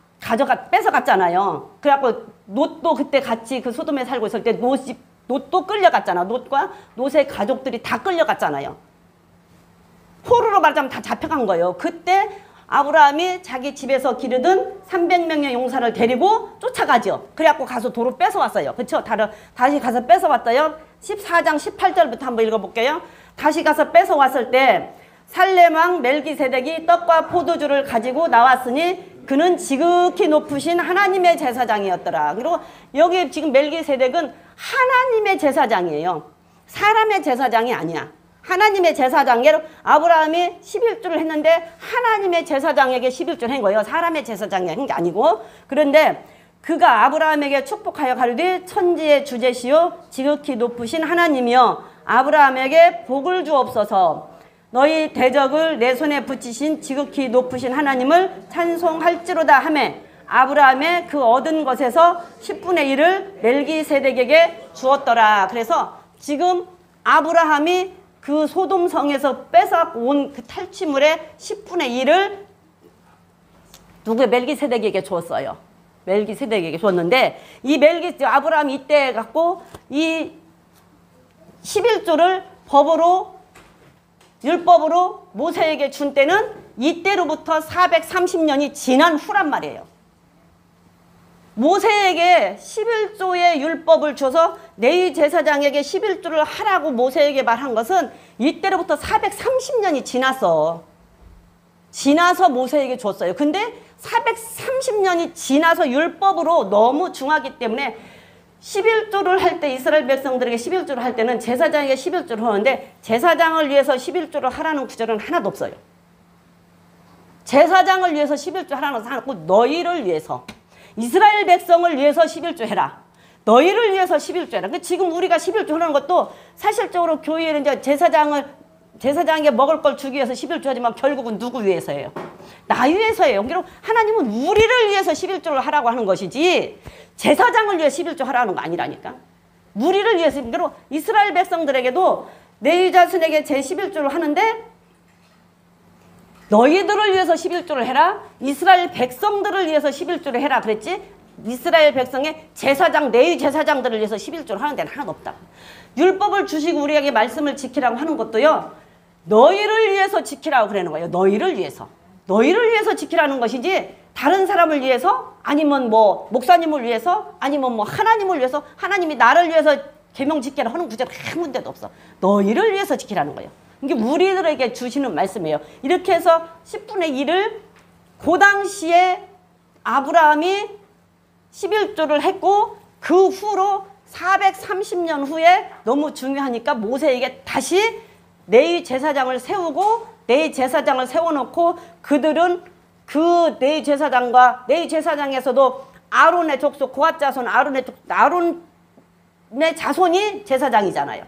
뺏어갔잖아요. 그래갖고 롯도 그때 같이 그 소돔에 살고 있을 때 롯도 끌려갔잖아. 롯과 롯의 가족들이 다 끌려갔잖아요. 포로로 말하자면 다 잡혀간 거예요. 그때 아브라함이 자기 집에서 기르던 300명의 용사를 데리고 쫓아가죠. 그래갖고 가서 도로 뺏어왔어요. 그쵸? 다시 가서 뺏어왔어요. 14장 18절부터 한번 읽어볼게요. 다시 가서 뺏어왔을 때 살렘 왕 멜기세덱이 떡과 포도주를 가지고 나왔으니 그는 지극히 높으신 하나님의 제사장이었더라. 그리고 여기 지금 멜기세덱은 하나님의 제사장이에요. 사람의 제사장이 아니야. 하나님의 제사장에로 아브라함이 11조를 했는데 하나님의 제사장에게 11조를 한 거예요. 사람의 제사장이 한 게 아니고. 그런데 그가 아브라함에게 축복하여 가로되 천지의 주제시요 지극히 높으신 하나님이여 아브라함에게 복을 주옵소서. 너희 대적을 내 손에 붙이신 지극히 높으신 하나님을 찬송할지로다 하매 아브라함의 그 얻은 것에서 10분의 1을 멜기세덱에게 주었더라. 그래서 지금 아브라함이 그 소돔성에서 뺏어온 그 탈취물의 10분의 1을 누구의 멜기세덱에게 주었어요. 멜기세덱에게 줬는데 이 아브라함이 이때 갖고 이 11조를 율법으로 모세에게 준 때는 이때로부터 430년이 지난 후란 말이에요. 모세에게 11조의 율법을 줘서 내 제사장에게 11조를 하라고 모세에게 말한 것은 이때로부터 430년이 지나서 모세에게 줬어요. 근데 430년이 지나서 율법으로 너무 중하기 때문에 11조를 할 때 이스라엘 백성들에게 11조를 할 때는 제사장에게 11조를 하는데 제사장을 위해서 11조를 하라는 구절은 하나도 없어요. 제사장을 위해서 11조 하라는 것은 하나도 없고 너희를 위해서 이스라엘 백성을 위해서 11조 해라. 너희를 위해서 11조 해라. 지금 우리가 11조 하는 것도 사실적으로 교회는 이제 제사장에게 먹을 걸 주기 위해서 11조 하지만 결국은 누구 위해서예요? 나 위해서예요. 그리고 하나님은 우리를 위해서 11조를 하라고 하는 것이지 제사장을 위해 11조 하라는 거 아니라니까. 우리를 위해서. 그리고 이스라엘 백성들에게도 내 자손에게 제 11조를 하는데 너희들을 위해서 11조를 해라. 이스라엘 백성들을 위해서 11조를 해라 그랬지. 이스라엘 백성의 제사장, 내 제사장들을 위해서 11조를 하는 데는 하나도 없다. 율법을 주시고 우리에게 말씀을 지키라고 하는 것도요. 너희를 위해서 지키라고 그러는 거예요. 너희를 위해서. 너희를 위해서 지키라는 것이지 다른 사람을 위해서 아니면 뭐 목사님을 위해서 아니면 뭐 하나님을 위해서 하나님이 나를 위해서 계명 지키라 하는 구절 한 군데도 없어. 너희를 위해서 지키라는 거예요. 이게 우리들에게 주시는 말씀이에요. 이렇게 해서 10분의 1을 그 당시에 아브라함이 11조를 했고 그 후로 430년 후에 너무 중요하니까 모세에게 다시 내 제사장을 세우고 내 제사장을 세워놓고 그들은 그 내 제사장과 내 제사장에서도 아론의 족속 고앗 자손 아론의 자손이 제사장이잖아요.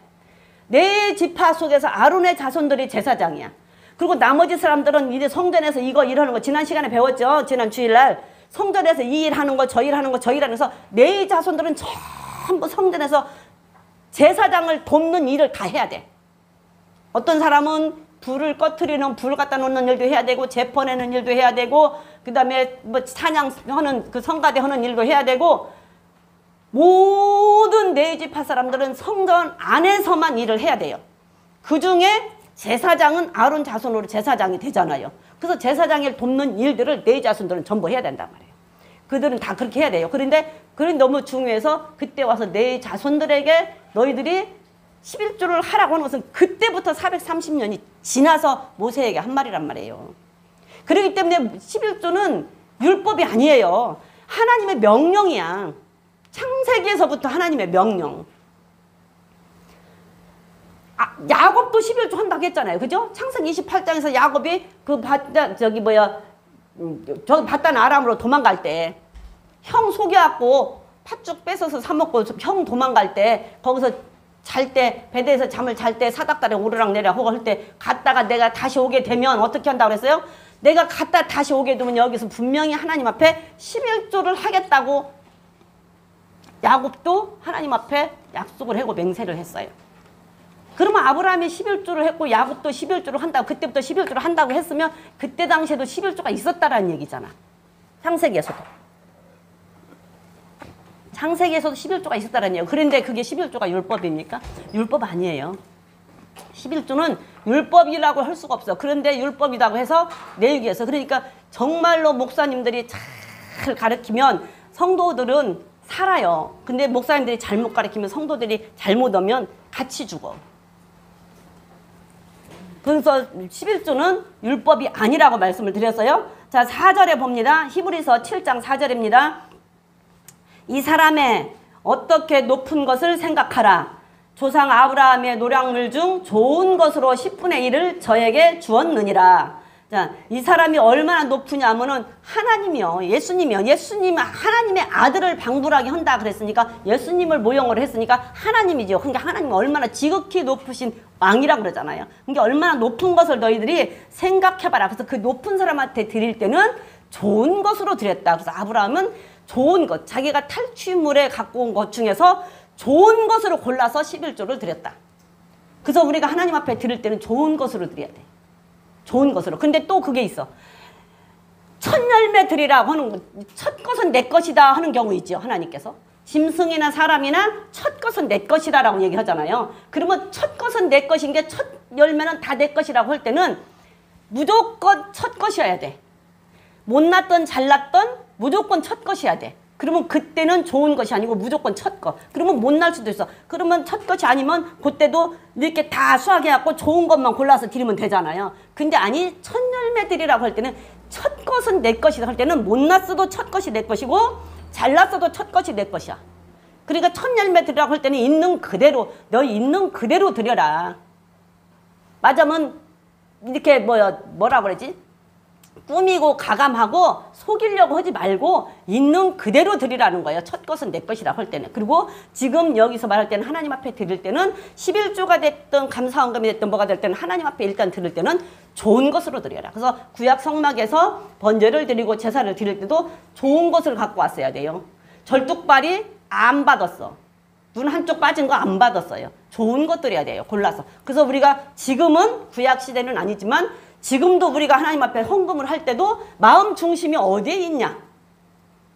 내 지파 속에서 아론의 자손들이 제사장이야. 그리고 나머지 사람들은 이제 성전에서 이거 일하는 거 지난 시간에 배웠죠. 지난 주일날 성전에서 이 일하는 거 저 일하는 거 저 일하는 거 내 자손들은 전부 성전에서 제사장을 돕는 일을 다 해야 돼. 어떤 사람은 불을 꺼트리는 불 갖다 놓는 일도 해야 되고 재퍼내는 일도 해야 되고 그 다음에 뭐 찬양하는 그 성가대 하는 일도 해야 되고 모든 내 지파 사람들은 성전 안에서만 일을 해야 돼요. 그 중에 제사장은 아론 자손으로 제사장이 되잖아요. 그래서 제사장을 돕는 일들을 내 자손들은 전부 해야 된단 말이에요. 그들은 다 그렇게 해야 돼요. 그런데 그게 너무 중요해서 그때 와서 내 자손들에게 너희들이 11조를 하라고 하는 것은 그때부터 430년이 지나서 모세에게 한 말이란 말이에요. 그렇기 때문에 11조는 율법이 아니에요. 하나님의 명령이야. 창세기에서부터 하나님의 명령. 야곱도 11조 한다고 했잖아요. 그죠? 창세기 28장에서 야곱이 그 바단 아람으로 도망갈 때 형 속여갖고 팥죽 뺏어서 사먹고 형 도망갈 때 거기서 잘 때 베드에서 잠을 잘 때 사닥다리 오르락 내리락 하고 할 때 갔다가 내가 다시 오게 되면 어떻게 한다고 그랬어요? 내가 갔다 다시 오게 되면 여기서 분명히 하나님 앞에 11조를 하겠다고 야곱도 하나님 앞에 약속을 하고 맹세를 했어요. 그러면 아브라함이 11조를 했고 야곱도 11조를 한다고 그때부터 11조를 한다고 했으면 그때 당시에도 11조가 있었다라는 얘기잖아. 창세기에서도. 창세기에서도 11조가 있었다는 얘기예요. 그런데 그게 11조가 율법입니까? 율법 아니에요. 11조는 율법이라고 할 수가 없어. 그런데 율법이라고 해서 내유기에서. 그러니까 정말로 목사님들이 잘 가르치면 성도들은 살아요. 근데 목사님들이 잘못 가르치면 성도들이 잘못 오면 같이 죽어. 그래서 11조는 율법이 아니라고 말씀을 드렸어요. 자, 4절에 봅니다. 히브리서 7장 4절입니다. 이 사람의 어떻게 높은 것을 생각하라. 조상 아브라함의 노량물 중 좋은 것으로 10분의 1을 저에게 주었느니라. 자, 이 사람이 얼마나 높으냐 하면은 하나님이요. 예수님이요. 예수님 하나님의 아들을 방불하게 한다 그랬으니까 예수님을 모형으로 했으니까 하나님이죠. 그러니까 하나님은 얼마나 지극히 높으신 왕이라고 그러잖아요. 그러니까 얼마나 높은 것을 너희들이 생각해봐라. 그래서 그 높은 사람한테 드릴 때는 좋은 것으로 드렸다. 그래서 아브라함은 좋은 것, 자기가 탈취물에 갖고 온 것 중에서 좋은 것으로 골라서 11조를 드렸다. 그래서 우리가 하나님 앞에 드릴 때는 좋은 것으로 드려야 돼. 좋은 것으로. 근데 또 그게 있어. 첫 열매 드리라고 하는, 첫 것은 내 것이다 하는 경우 있죠. 하나님께서. 짐승이나 사람이나 첫 것은 내 것이다 라고 얘기하잖아요. 그러면 첫 것은 내 것인 게 첫 열매는 다 내 것이라고 할 때는 무조건 첫 것이어야 돼. 못났던 잘났던 무조건 첫 것이어야 돼. 그러면 그때는 좋은 것이 아니고 무조건 첫 것. 그러면 못날 수도 있어. 그러면 첫 것이 아니면 그때도 이렇게 다 수확해갖고 좋은 것만 골라서 드리면 되잖아요. 근데 아니, 첫 열매 드리라고 할 때는 첫 것은 내 것이다 할 때는 못났어도 첫 것이 내 것이고 잘났어도 첫 것이 내 것이야. 그러니까 첫 열매 드리라고 할 때는 있는 그대로, 너 있는 그대로 드려라. 맞으면 이렇게 뭐라 그러지? 꾸미고 가감하고 속이려고 하지 말고 있는 그대로 드리라는 거예요. 첫 것은 내 것이라고 할 때는. 그리고 지금 여기서 말할 때는 하나님 앞에 드릴 때는 11조가 됐든 감사헌금이 됐든 뭐가 될 때는 하나님 앞에 일단 드릴 때는 좋은 것으로 드려라. 그래서 구약 성막에서 번제를 드리고 제사를 드릴 때도 좋은 것을 갖고 왔어야 돼요. 절뚝발이 안 받았어. 눈 한쪽 빠진 거 안 받았어요. 좋은 것 드려야 돼요. 골라서. 그래서 우리가 지금은 구약 시대는 아니지만 지금도 우리가 하나님 앞에 헌금을 할 때도 마음 중심이 어디에 있냐?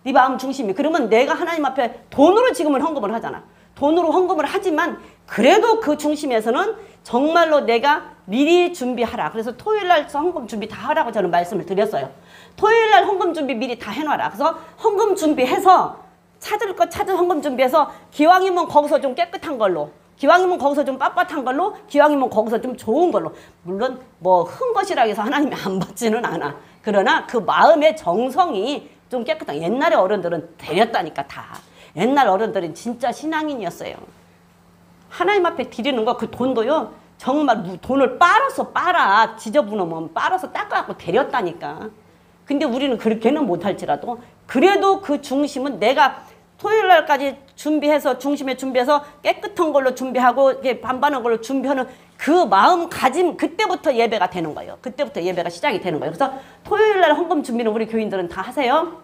네 마음 중심이. 그러면 내가 하나님 앞에 돈으로 지금은 헌금을 하잖아. 돈으로 헌금을 하지만 그래도 그 중심에서는 정말로 내가 미리 준비하라. 그래서 토요일날 헌금 준비 다 하라고 저는 말씀을 드렸어요. 토요일날 헌금 준비 미리 다 해놔라. 그래서 헌금 준비해서 찾을 것 찾은 헌금 준비해서 기왕이면 거기서 좀 깨끗한 걸로, 기왕이면 거기서 좀 빳빳한 걸로, 기왕이면 거기서 좀 좋은 걸로. 물론 뭐 흔 것이라 해서 하나님이 안 받지는 않아. 그러나 그 마음의 정성이 좀 깨끗한. 옛날에 어른들은 데렸다니까 다. 옛날 어른들은 진짜 신앙인이었어요. 하나님 앞에 드리는 거 그 돈도요. 정말 돈을 빨아 지저분하면 빨아서 닦아갖고 데렸다니까. 근데 우리는 그렇게는 못할지라도 그래도 그 중심은 내가 토요일 날까지 준비해서 중심에 준비해서 깨끗한 걸로 준비하고 이렇게 반반한 걸로 준비하는 그 마음가짐, 그때부터 예배가 되는 거예요. 그때부터 예배가 시작이 되는 거예요. 그래서 토요일 날 헌금 준비는 우리 교인들은 다 하세요.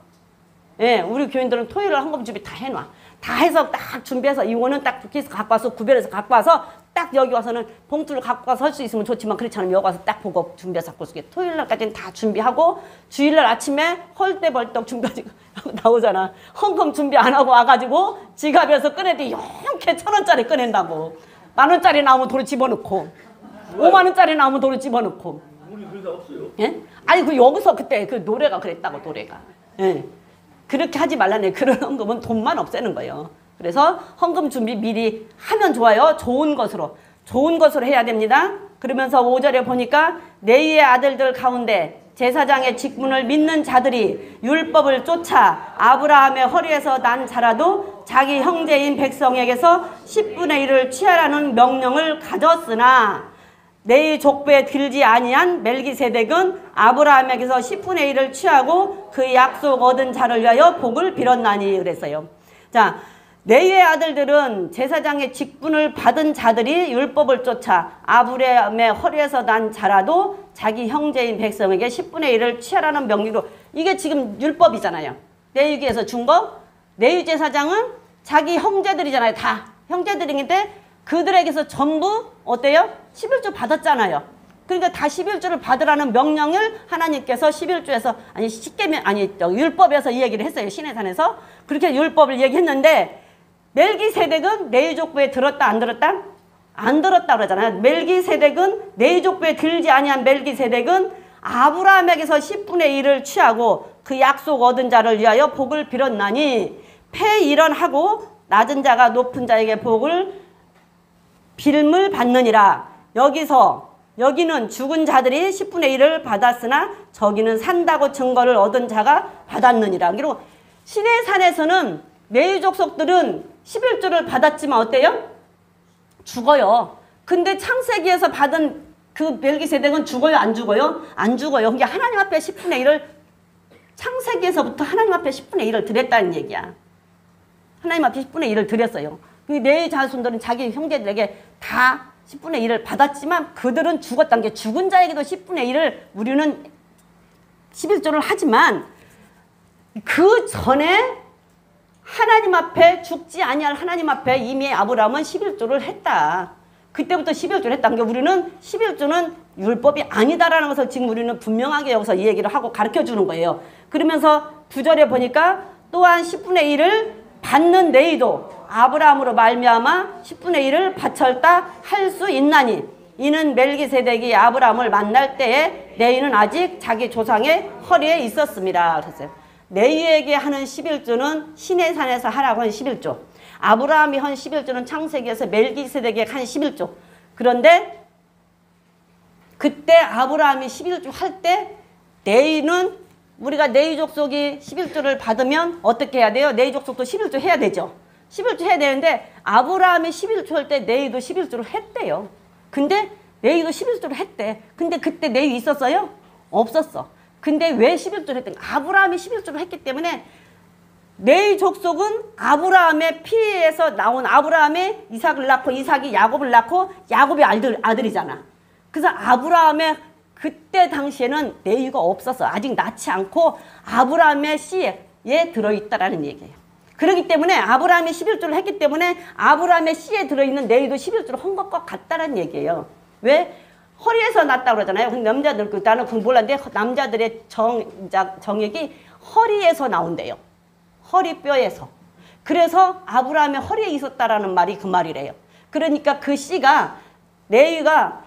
예, 우리 교인들은 토요일 날 헌금 준비 다 해놔. 다 해서 딱 준비해서 이거는 딱 부케에서 갖고 와서 구별해서 갖고 와서 딱 여기 와서는 봉투를 갖고 와서 할 수 있으면 좋지만 그렇지 않으면 여기 와서 딱 보고 준비해서 갖고 올게. 토요일 날까지는 다 준비하고 주일날 아침에 헐대벌떡 준비하고 나오잖아. 헌금 준비 안 하고 와가지고 지갑에서 꺼내도 이렇게 1,000원짜리 꺼낸다고. 10,000원짜리 나오면 돈을 집어넣고 50,000원짜리 나오면 돈을 집어넣고. 우리 그런 데 없어요. 예? 아니 그 여기서 그때 그 노래가 그랬다고 노래가. 예. 그렇게 하지 말라네. 그런 헌금은 돈만 없애는 거예요. 그래서 헌금 준비 미리 하면 좋아요. 좋은 것으로. 좋은 것으로 해야 됩니다. 그러면서 5절에 보니까 레위의 아들들 가운데 제사장의 직분을 믿는 자들이 율법을 쫓아 아브라함의 허리에서 난 자라도 자기 형제인 백성에게서 10분의 1을 취하라는 명령을 가졌으나 내 족보에 들지 아니한 멜기세덱은 아브라함에게서 10분의 1을 취하고 그 약속 얻은 자를 위하여 복을 빌었나니 그랬어요. 자, 레위의 아들들은 제사장의 직분을 받은 자들이 율법을 쫓아 아브라함의 허리에서 난 자라도 자기 형제인 백성에게 10분의 1을 취하라는 명령으로. 이게 지금 율법이잖아요. 레위기에서 준 거. 레위 제사장은 자기 형제들이잖아요. 다 형제들인데 그들에게서 전부 어때요? 11조 받았잖아요. 그러니까 다 11조를 받으라는 명령을 하나님께서 11조에서 율법에서 이 얘기를 했어요. 시내산에서. 그렇게 율법을 얘기했는데 멜기세덱은 레위 족보에 들었다 안 들었다? 안 들었다 그러잖아요. 멜기세덱은 레위 족보에 들지 아니한 멜기세덱은 아브라함에게서 10분의 1을 취하고 그 약속 얻은 자를 위하여 복을 빌었나니 폐일언하고 낮은 자가 높은 자에게 복을 빌물 받느니라. 여기는 죽은 자들이 10분의 1을 받았으나 저기는 산다고 증거를 얻은 자가 받았느니라. 그리고 시내산에서는 레위 족속들은 11조를 받았지만 어때요? 죽어요. 근데 창세기에서 받은 그 멜기세덱은 죽어요? 안 죽어요? 안 죽어요. 그게 하나님 앞에 10분의 1을 창세기에서부터 하나님 앞에 10분의 1을 드렸다는 얘기야. 하나님 앞에 10분의 1을 드렸어요. 그 레위 자손들은 자기 형제들에게 다 10분의 1을 받았지만 그들은 죽었다는 게 죽은 자에게도 10분의 1을 우리는 11조를 하지만 그 전에 하나님 앞에 죽지 아니할 하나님 앞에 이미 아브라함은 11조를 했다. 그때부터 11조를 했다. 그러니까 우리는 11조는 율법이 아니다라는 것을 지금 우리는 분명하게 여기서 이 얘기를 하고 가르쳐 주는 거예요. 그러면서 9절에 보니까 또한 10분의 1을 받는 레위도 아브라함으로 말미암아 10분의 1을 바쳤다 할 수 있나니 이는 멜기세덱이 아브라함을 만날 때에 레위는 아직 자기 조상의 허리에 있었습니다. 그랬어요. 레위에게 하는 11조는 시내산에서 하라고 한 11조. 아브라함이 한 11조는 창세기에서 멜기세덱에게 한 11조. 그런데 그때 아브라함이 11조 할 때 레위는 우리가 레위 족속이 11조를 받으면 어떻게 해야 돼요? 레위 족속도 11조 해야 되죠. 11조 해야 되는데 아브라함이 11조 할 때 레위도 11조를 했대요. 근데 레위도 11조를 했대. 근데 그때 레위 있었어요? 없었어. 근데 왜 11조를 했던 거야? 아브라함이 11조를 했기 때문에 레위 족속은 아브라함의 피에서 나온 아브라함이 이삭을 낳고 이삭이 야곱을 낳고 야곱의 아들이잖아. 그래서 아브라함의 그때 당시에는 레위가 없었어. 아직 낳지 않고 아브라함의 씨에 들어있다라는 얘기예요. 그렇기 때문에 아브라함이 11조를 했기 때문에 아브라함의 씨에 들어있는 레위도 11조를 한 것과 같다라는 얘기예요. 왜? 허리에서 났다고 그러잖아요. 근데 남자들, 나는 공부를 하는데 남자들의 정액이 허리에서 나온대요. 허리뼈에서. 그래서 아브라함의 허리에 있었다라는 말이 그 말이래요. 그러니까 그 씨가 레위가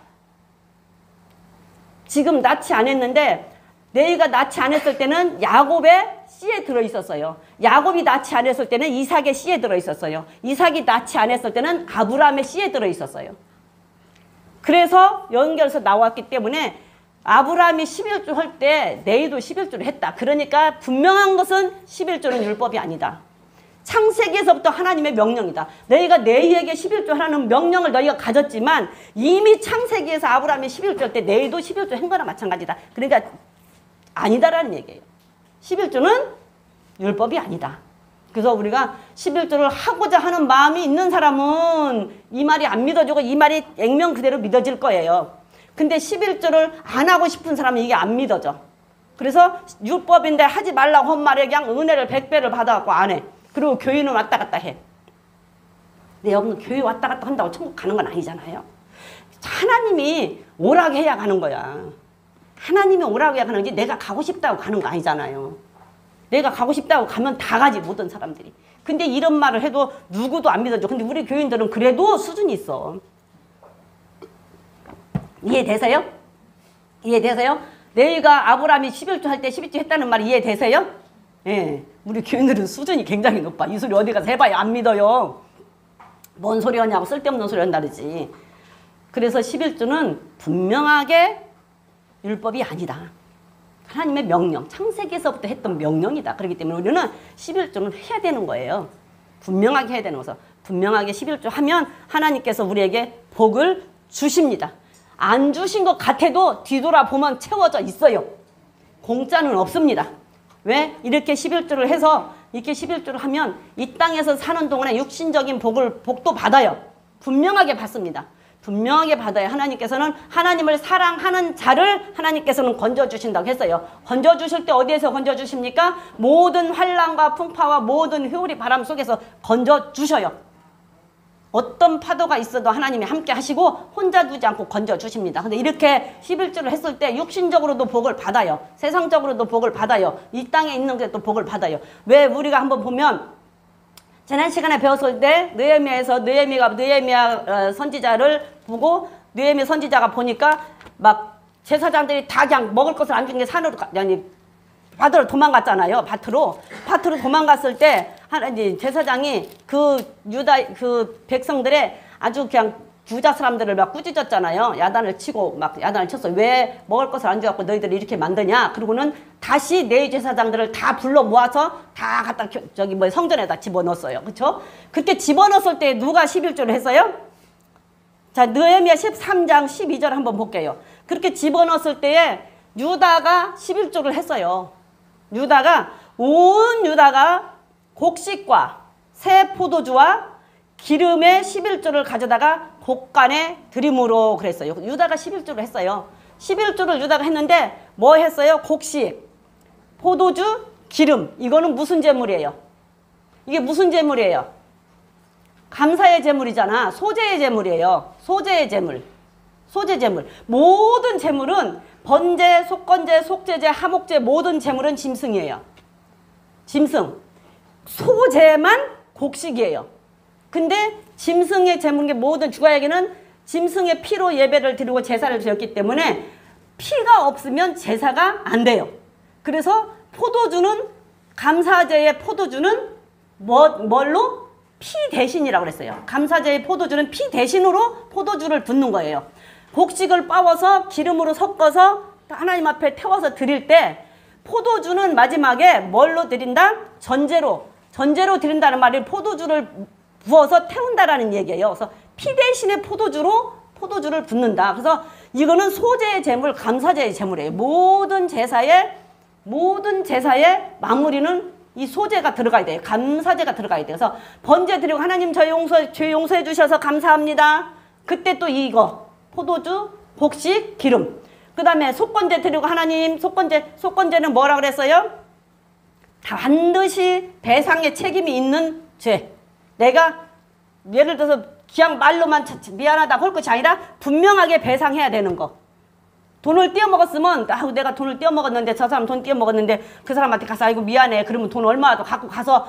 지금 낳지 않았는데 레위가 낳지 않았을 때는 야곱의 씨에 들어있었어요. 야곱이 낳지 않았을 때는 이삭의 씨에 들어있었어요. 이삭이 낳지 않았을 때는 아브라함의 씨에 들어있었어요. 그래서 연결해서 나왔기 때문에 아브라함이 11조 할 때 레위도 11조를 했다. 그러니까 분명한 것은 11조는 율법이 아니다. 창세기에서부터 하나님의 명령이다. 너희가 레위에게 11조 하라는 명령을 너희가 가졌지만 이미 창세기에서 아브라함이 11조 할 때 레위도 11조 한 거나 마찬가지다. 그러니까 아니다라는 얘기예요. 11조는 율법이 아니다. 그래서 우리가 11조를 하고자 하는 마음이 있는 사람은 이 말이 안 믿어지고 이 말이 액면 그대로 믿어질 거예요. 근데 11조를 안 하고 싶은 사람은 이게 안 믿어져. 그래서 율법인데 하지 말라고 한 말에 그냥 은혜를 100배를 받아갖고 안 해. 그리고 교회는 왔다 갔다 해. 근데 여러분 교회 왔다 갔다 한다고 천국 가는 건 아니잖아요. 하나님이 오라고 해야 가는 거야. 하나님이 오라고 해야 가는 거지 내가 가고 싶다고 가는 거 아니잖아요. 내가 가고 싶다고 가면 다 가지 모든 사람들이. 근데 이런 말을 해도 누구도 안 믿어줘. 근데 우리 교인들은 그래도 수준이 있어. 이해되세요? 이해되세요? 레위가 아브라함이 11조 할 때 11조 했다는 말 이해되세요? 예. 우리 교인들은 수준이 굉장히 높아. 이 소리 어디 가서 해봐야 안 믿어요. 뭔 소리 하냐고 쓸데없는 소리 한다 그러지. 그래서 11조는 분명하게 율법이 아니다. 하나님의 명령, 창세기에서부터 했던 명령이다. 그렇기 때문에 우리는 11조는 해야 되는 거예요. 분명하게 해야 되는 거죠. 분명하게 11조 하면 하나님께서 우리에게 복을 주십니다. 안 주신 것 같아도 뒤돌아보면 채워져 있어요. 공짜는 없습니다. 왜? 이렇게 11조를 해서 이렇게 11조를 하면 이 땅에서 사는 동안에 육신적인 복도 받아요. 분명하게 받습니다. 분명하게 받아야 하나님께서는 하나님을 사랑하는 자를 하나님께서는 건져주신다고 했어요. 건져주실 때 어디에서 건져주십니까? 모든 환난과 풍파와 모든 효리 바람 속에서 건져주셔요. 어떤 파도가 있어도 하나님이 함께 하시고 혼자 두지 않고 건져주십니다. 근데 이렇게 11조를 했을 때 육신적으로도 복을 받아요. 세상적으로도 복을 받아요. 이 땅에 있는 게 또 복을 받아요. 왜 우리가 한번 보면 지난 시간에 배웠을 때 느헤미야 선지자를 보고 느헤미 선지자가 보니까 막 제사장들이 다 그냥 먹을 것을 안 준 게 산으로 밭으로 도망갔잖아요. 밭으로 도망갔을 때 하나님 제사장이 그 유다 그 백성들의 아주 그냥 부자 사람들을 막 꾸짖었잖아요. 야단을 쳤어요. 왜 먹을 것을 안 줘갖고 너희들이 이렇게 만드냐? 그러고는 다시 네 제사장들을 다 불러 모아서 다 갖다 성전에다 집어넣었어요. 그렇죠? 그렇게 집어넣었을 때 누가 11조를 했어요? 자, 느헤미야 13장 12절 한번 볼게요. 그렇게 집어넣었을 때에 유다가 11조를 했어요. 온 유다가 곡식과 새 포도주와 기름의 11조를 가져다가 곡간에 드림으로 그랬어요. 유다가 11조를 했어요. 11조를 유다가 했는데 뭐 했어요? 곡식, 포도주, 기름. 이거는 무슨 제물이에요? 이게 무슨 제물이에요? 감사의 제물이잖아. 소재의 제물이에요. 소재 제물. 모든 제물은 번제, 속건제, 속제제, 하목제 모든 제물은 짐승이에요. 짐승. 소재만 곡식이에요. 근데 짐승의 제물인 게 모든 주가에게는 짐승의 피로 예배를 드리고 제사를 드렸기 때문에 피가 없으면 제사가 안 돼요. 그래서 포도주는 감사제의 포도주는 뭘로? 피 대신이라고 그랬어요. 감사제의 포도주는 피 대신으로 포도주를 붓는 거예요. 곡식을 빻아서 기름으로 섞어서 하나님 앞에 태워서 드릴 때 포도주는 마지막에 뭘로 드린다? 전제로 드린다는 말이 포도주를 부어서 태운다라는 얘기예요. 그래서 피 대신에 포도주를 붓는다. 그래서 이거는 소재의 제물, 감사제의 제물이에요. 모든 제사의 마무리는 이 소재가 들어가야 돼요. 감사제가 들어가야 돼요. 그래서 번제 드리고 하나님 저희 죄 용서해 주셔서 감사합니다. 그때 또 이거 포도주, 곡식, 기름. 그 다음에 속건제 드리고 하나님 속건제는 뭐라 그랬어요? 반드시 배상의 책임이 있는 죄. 내가 예를 들어서 그냥 말로만 미안하다고 할 것이 아니라 분명하게 배상해야 되는 거. 돈을 떼어먹었으면 내가 돈을 떼어먹었는데 저 사람 돈 떼어먹었는데 그 사람한테 가서 아이고 미안해. 그러면 돈 얼마라도 갖고 가서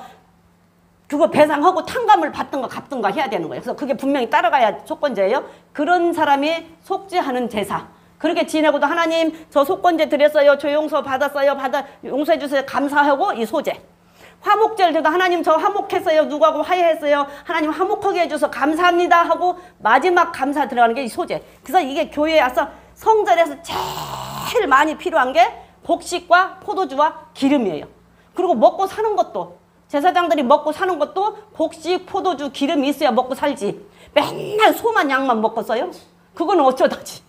그거 배상하고 탕감을 받든가 갚든가 해야 되는 거예요. 그래서 그게 분명히 따라가야 속건제예요. 그런 사람이 속죄하는 제사. 그렇게 지내고도 하나님 저 속건제 드렸어요. 저 용서 받았어요. 용서해 주세요. 감사하고 이 소재. 화목제를 드려도 하나님 저 화목했어요. 누구하고 화해했어요. 하나님 화목하게 해줘서 감사합니다 하고 마지막 감사 들어가는 게 이 소재. 그래서 이게 교회에 와서 성전에서 제일 많이 필요한 게 곡식과 포도주와 기름이에요. 그리고 먹고 사는 것도 제사장들이 먹고 사는 것도 곡식, 포도주, 기름이 있어야 먹고 살지. 맨날 소만 양만 먹었어요. 그건 어쩌다지.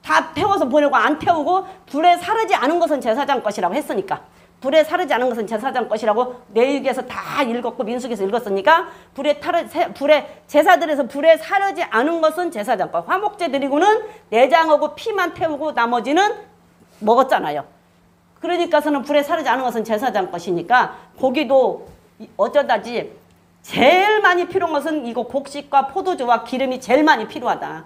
다 태워서 보내고 안 태우고 불에 사르지 않은 것은 제사장 것이라고 했으니까. 불에 사르지 않은 것은 제사장 것이라고 레위기에서 다 읽었고 민수기에서 읽었으니까 제사들에서 불에 사르지 않은 것은 제사장 것. 화목제 드리고는 내장하고 피만 태우고 나머지는 먹었잖아요. 그러니까서는 불에 사르지 않은 것은 제사장 것이니까 고기도 어쩌다지 제일 많이 필요한 것은 이거 곡식과 포도주와 기름이 제일 많이 필요하다.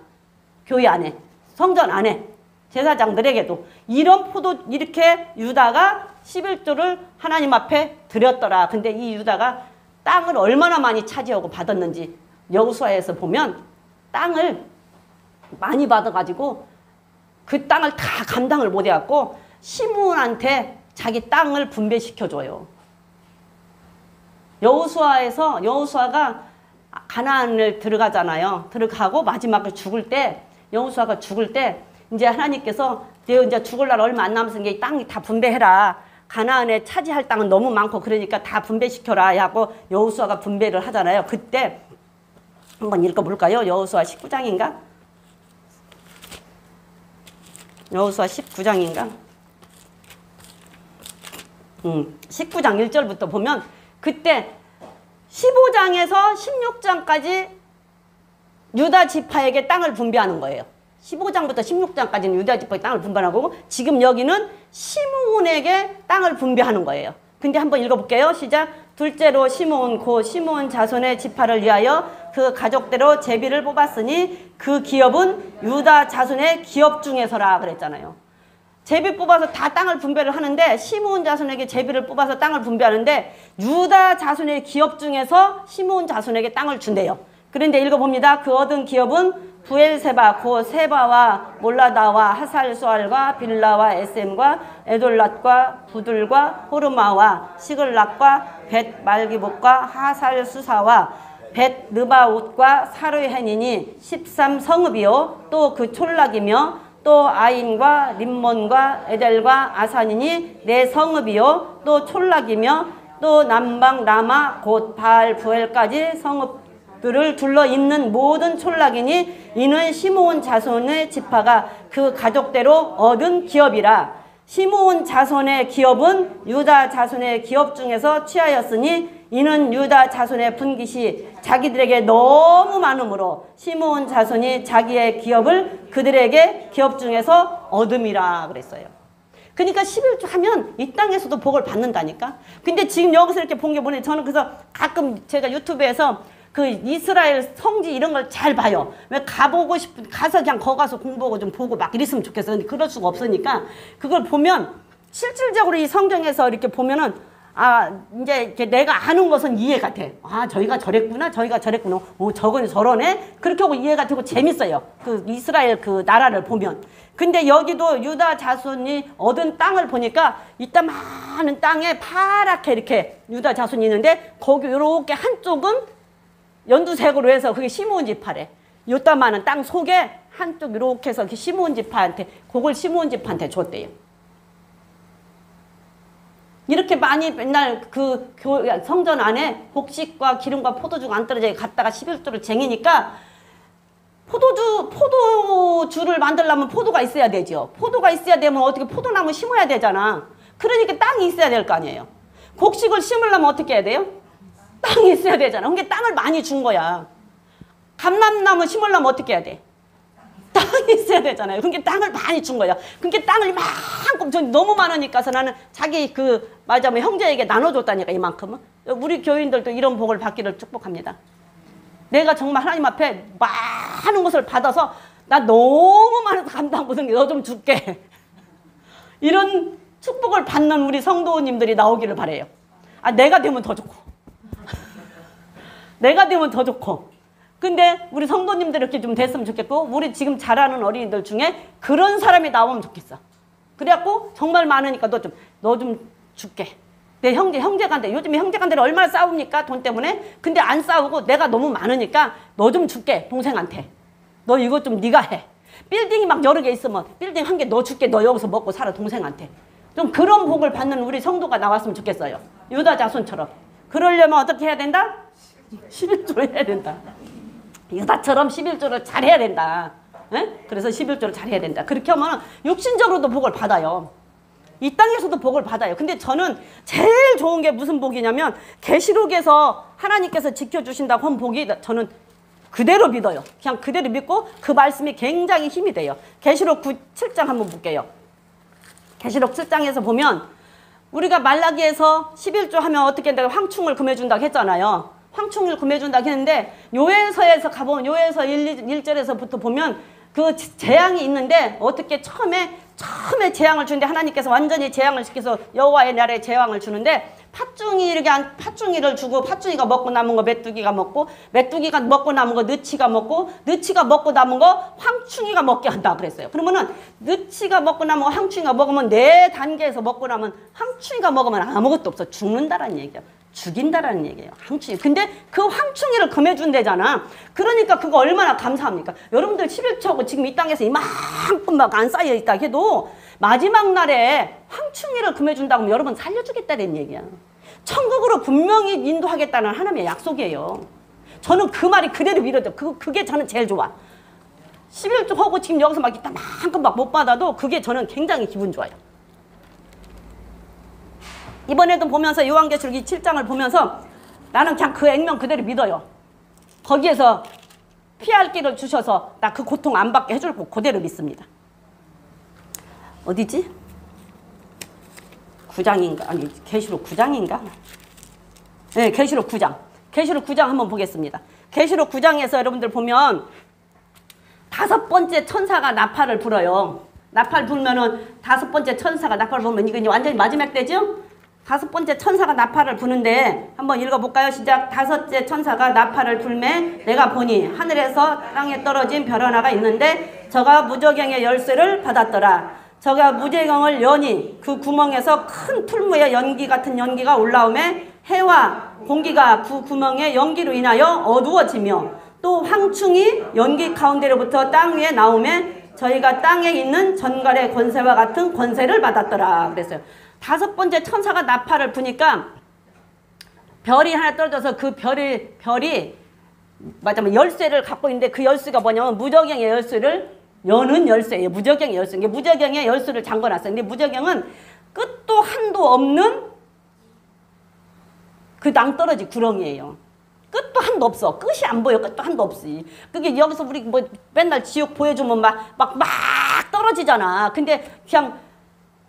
교회 안에, 성전 안에, 제사장들에게도 이렇게 유다가 11조를 하나님 앞에 드렸더라. 근데 이 유다가 땅을 얼마나 많이 차지하고 받았는지 여호수아에서 보면 땅을 많이 받아가지고 그 땅을 다 감당을 못해갖고 시므온한테 자기 땅을 분배시켜줘요. 여호수아가 가나안을 들어가잖아요. 들어가고 마지막에 여호수아가 죽을 때 이제 하나님께서 이제 죽을 날 얼마 안 남았으니까 이 땅이 다 분배해라. 가나안에 차지할 땅은 너무 많고 그러니까 다 분배시켜라 하고 여호수아가 분배를 하잖아요. 그때 한번 읽어볼까요? 여호수아 19장인가? 여호수아 19장인가? 19장 1절부터 보면 그때 15장에서 16장까지 유다 지파에게 땅을 분배하는 거예요. 15장부터 16장까지는 유다 지파의 땅을 분배하는 거고 지금 여기는 시므온에게 땅을 분배하는 거예요. 근데 한번 읽어볼게요. 시작. 둘째로 시므온 곧 시므온 자손의 지파를 위하여 그 가족대로 제비를 뽑았으니 그 기업은 유다 자손의 기업 중에서라 그랬잖아요. 제비 뽑아서 다 땅을 분배를 하는데 시므온 자손에게 제비를 뽑아서 땅을 분배하는데 유다 자손의 기업 중에서 시므온 자손에게 땅을 준대요. 그런데 읽어봅니다. 그 얻은 기업은 부엘세바, 고 세바와 몰라다와 하살수알과 빌라와 에셈과 에돌랏과 부들과 호르마와 시글락과 벳 말기복과 하살수사와 벳 느바웃과 사르헨이니 13성읍이요 또 그 촌락이며 또 아인과 림몬과 에델과 아산이니 4성읍이요 또 촌락이며 또 남방 라마 곧 바알 부엘까지 성읍들을 둘러 있는 모든 촌락이니 이는 시므온 자손의 지파가 그 가족대로 얻은 기업이라. 시므온 자손의 기업은 유다 자손의 기업 중에서 취하였으니 이는 유다 자손의 분깃이 자기들에게 너무 많으므로 시므온 자손이 자기의 기업을 그들에게 기업 중에서 얻음이라 그랬어요. 그러니까 11조 하면 이 땅에서도 복을 받는다니까. 근데 지금 여기서 이렇게 본 게 뭐냐, 저는 그래서 가끔 제가 유튜브에서 그 이스라엘 성지 이런 걸 잘 봐요. 왜 가보고 싶은, 가서 그냥 거 가서 공부하고 좀 보고 막 이랬으면 좋겠어. 근데 그럴 수가 없으니까 그걸 보면 실질적으로 이 성경에서 이렇게 보면은 아, 이제 이렇게 내가 아는 것은 이해가 돼. 아, 저희가 저랬구나, 저희가 저랬구나. 오, 저건 저러네. 그렇게 하고 이해가 되고 재밌어요. 그 이스라엘 그 나라를 보면. 근데 여기도 유다 자손이 얻은 땅을 보니까 이따 많은 땅에 파랗게 이렇게 유다 자손이 있는데 거기 이렇게 한쪽은 연두색으로 해서 그게 시므온 지파래. 요따 많은 땅 속에 한쪽 이렇게 해서 시므온 지파한테, 그걸 시므온 지파한테 줬대요. 이렇게 많이 맨날 그 성전 안에 곡식과 기름과 포도주가 안 떨어져 갔다가 11조를 쟁이니까 포도주를 만들려면 포도가 있어야 되죠. 포도가 있어야 되면 어떻게 포도나무 심어야 되잖아. 그러니까 땅이 있어야 될 거 아니에요. 곡식을 심으려면 어떻게 해야 돼요? 땅이 있어야 되잖아. 그러니까 땅을 많이 준 거야. 감람나무 심으려면 어떻게 해야 돼? 땅이 있어야 되잖아요. 그러니까 땅을 많이 준 거야. 그러니까 땅을 이만큼 전 너무 많으니까서 나는 자기 그 말하자면 형제에게 나눠줬다니까 이만큼은. 우리 교인들도 이런 복을 받기를 축복합니다. 내가 정말 하나님 앞에 많은 것을 받아서 나 너무 많아서 감당 못한 게 너 좀 줄게. 이런 축복을 받는 우리 성도님들이 나오기를 바래요. 아, 내가 되면 더 좋고. 내가 되면 더 좋고. 근데 우리 성도님들 이렇게 좀 됐으면 좋겠고 우리 지금 자라는 어린이들 중에 그런 사람이 나오면 좋겠어. 그래갖고 정말 많으니까 너 좀 줄게. 내 형제간데 요즘에 형제간들이 얼마나 싸웁니까? 돈 때문에. 근데 안 싸우고 내가 너무 많으니까 너 좀 줄게. 동생한테. 너 이거 좀 네가 해. 빌딩이 막 여러 개 있으면 빌딩 한 개 너 줄게. 너 여기서 먹고 살아. 동생한테. 좀 그런 복을 받는 우리 성도가 나왔으면 좋겠어요. 유다 자손처럼. 그러려면 어떻게 해야 된다? 11조를 해야 된다. 유다처럼 11조를 잘해야 된다. 에? 그래서 11조를 잘해야 된다. 그렇게 하면 육신적으로도 복을 받아요. 이 땅에서도 복을 받아요. 근데 저는 제일 좋은 게 무슨 복이냐면 계시록에서 하나님께서 지켜주신다고 한 복이 저는 그대로 믿어요. 그냥 그대로 믿고 그 말씀이 굉장히 힘이 돼요. 계시록 7장 한번 볼게요. 계시록 7장에서 보면 우리가 말라기에서 11조 하면 어떻게 된다고 황충을 금해준다고 했잖아요. 황충을 금해준다고 했는데 요엘서에서 가보면 요엘서 1절에서부터 보면 그 재앙이 있는데 어떻게 처음에 재앙을 주는데 하나님께서 완전히 재앙을 시켜서 여호와의 나라에 재앙을 주는데 팥중이를 주고 팥중이가 먹고 남은 거 메뚜기가 먹고 메뚜기가 먹고 남은 거 느치가 먹고 느치가 먹고 남은 거 황충이가 먹게 한다 그랬어요. 그러면은 느치가 먹고 남은 거 황충이가 먹으면 4단계에서 먹고 나면 황충이가 먹으면 아무것도 없어. 죽는다라는 얘기야. 죽인다라는 얘기예요. 황충이. 근데 그 황충이를 금해준대잖아. 그러니까 그거 얼마나 감사합니까? 여러분들 11조고 지금 이 땅에서 이만큼 막 안 쌓여있다 해도 마지막 날에 황충이를 금해준다고 하면 여러분 살려주겠다는 얘기야. 천국으로 분명히 인도하겠다는 하나님의 약속이에요. 저는 그 말이 그대로 믿어져. 그게 저는 제일 좋아. 11조 하고 지금 여기서 막 이따만큼 막 못 받아도 그게 저는 굉장히 기분 좋아요. 이번에도 보면서 요한계시록 7장을 보면서 나는 그냥 그 액면 그대로 믿어요. 거기에서 피할 길을 주셔서 나 그 고통 안 받게 해줄 거 그대로 믿습니다. 어디지? 9장인가? 아니 계시록 9장인가? 네, 계시록 9장. 계시록 9장 한번 보겠습니다. 계시록 9장에서 여러분들 보면 5번째 천사가 나팔을 불어요. 나팔 불면은 5번째 천사가 나팔을 불면 이거 이제 완전히 마지막 때죠? 5번째 천사가 나팔을 부는데 한번 읽어볼까요? 시작. 5째 천사가 나팔을 불매 내가 보니 하늘에서 땅에 떨어진 별 하나가 있는데 저가 무저경의 열쇠를 받았더라. 저가 무저경을 여니 그 구멍에서 큰 풀무의 연기 같은 연기가 올라오매 해와 공기가 그 구멍의 연기로 인하여 어두워지며 또 황충이 연기 가운데로부터 땅 위에 나오매 저희가 땅에 있는 전갈의 권세와 같은 권세를 받았더라. 그랬어요. 5번째 천사가 나팔을 부니까 별이 하나 떨어져서 그 별이 맞아면 열쇠를 갖고 있는데 그 열쇠가 뭐냐면 무저경의 열쇠를 여는 열쇠예요. 무저경의 열쇠. 이게 무저경의 열쇠를 잠궈놨어요. 근데 무저경은 끝도 한도 없는 그 낭떠러지 구렁이에요. 끝도 한도 없어. 끝이 안 보여. 끝도 한도 없이. 그게 여기서 우리 뭐 맨날 지옥 보여주면 막 떨어지잖아. 근데 그냥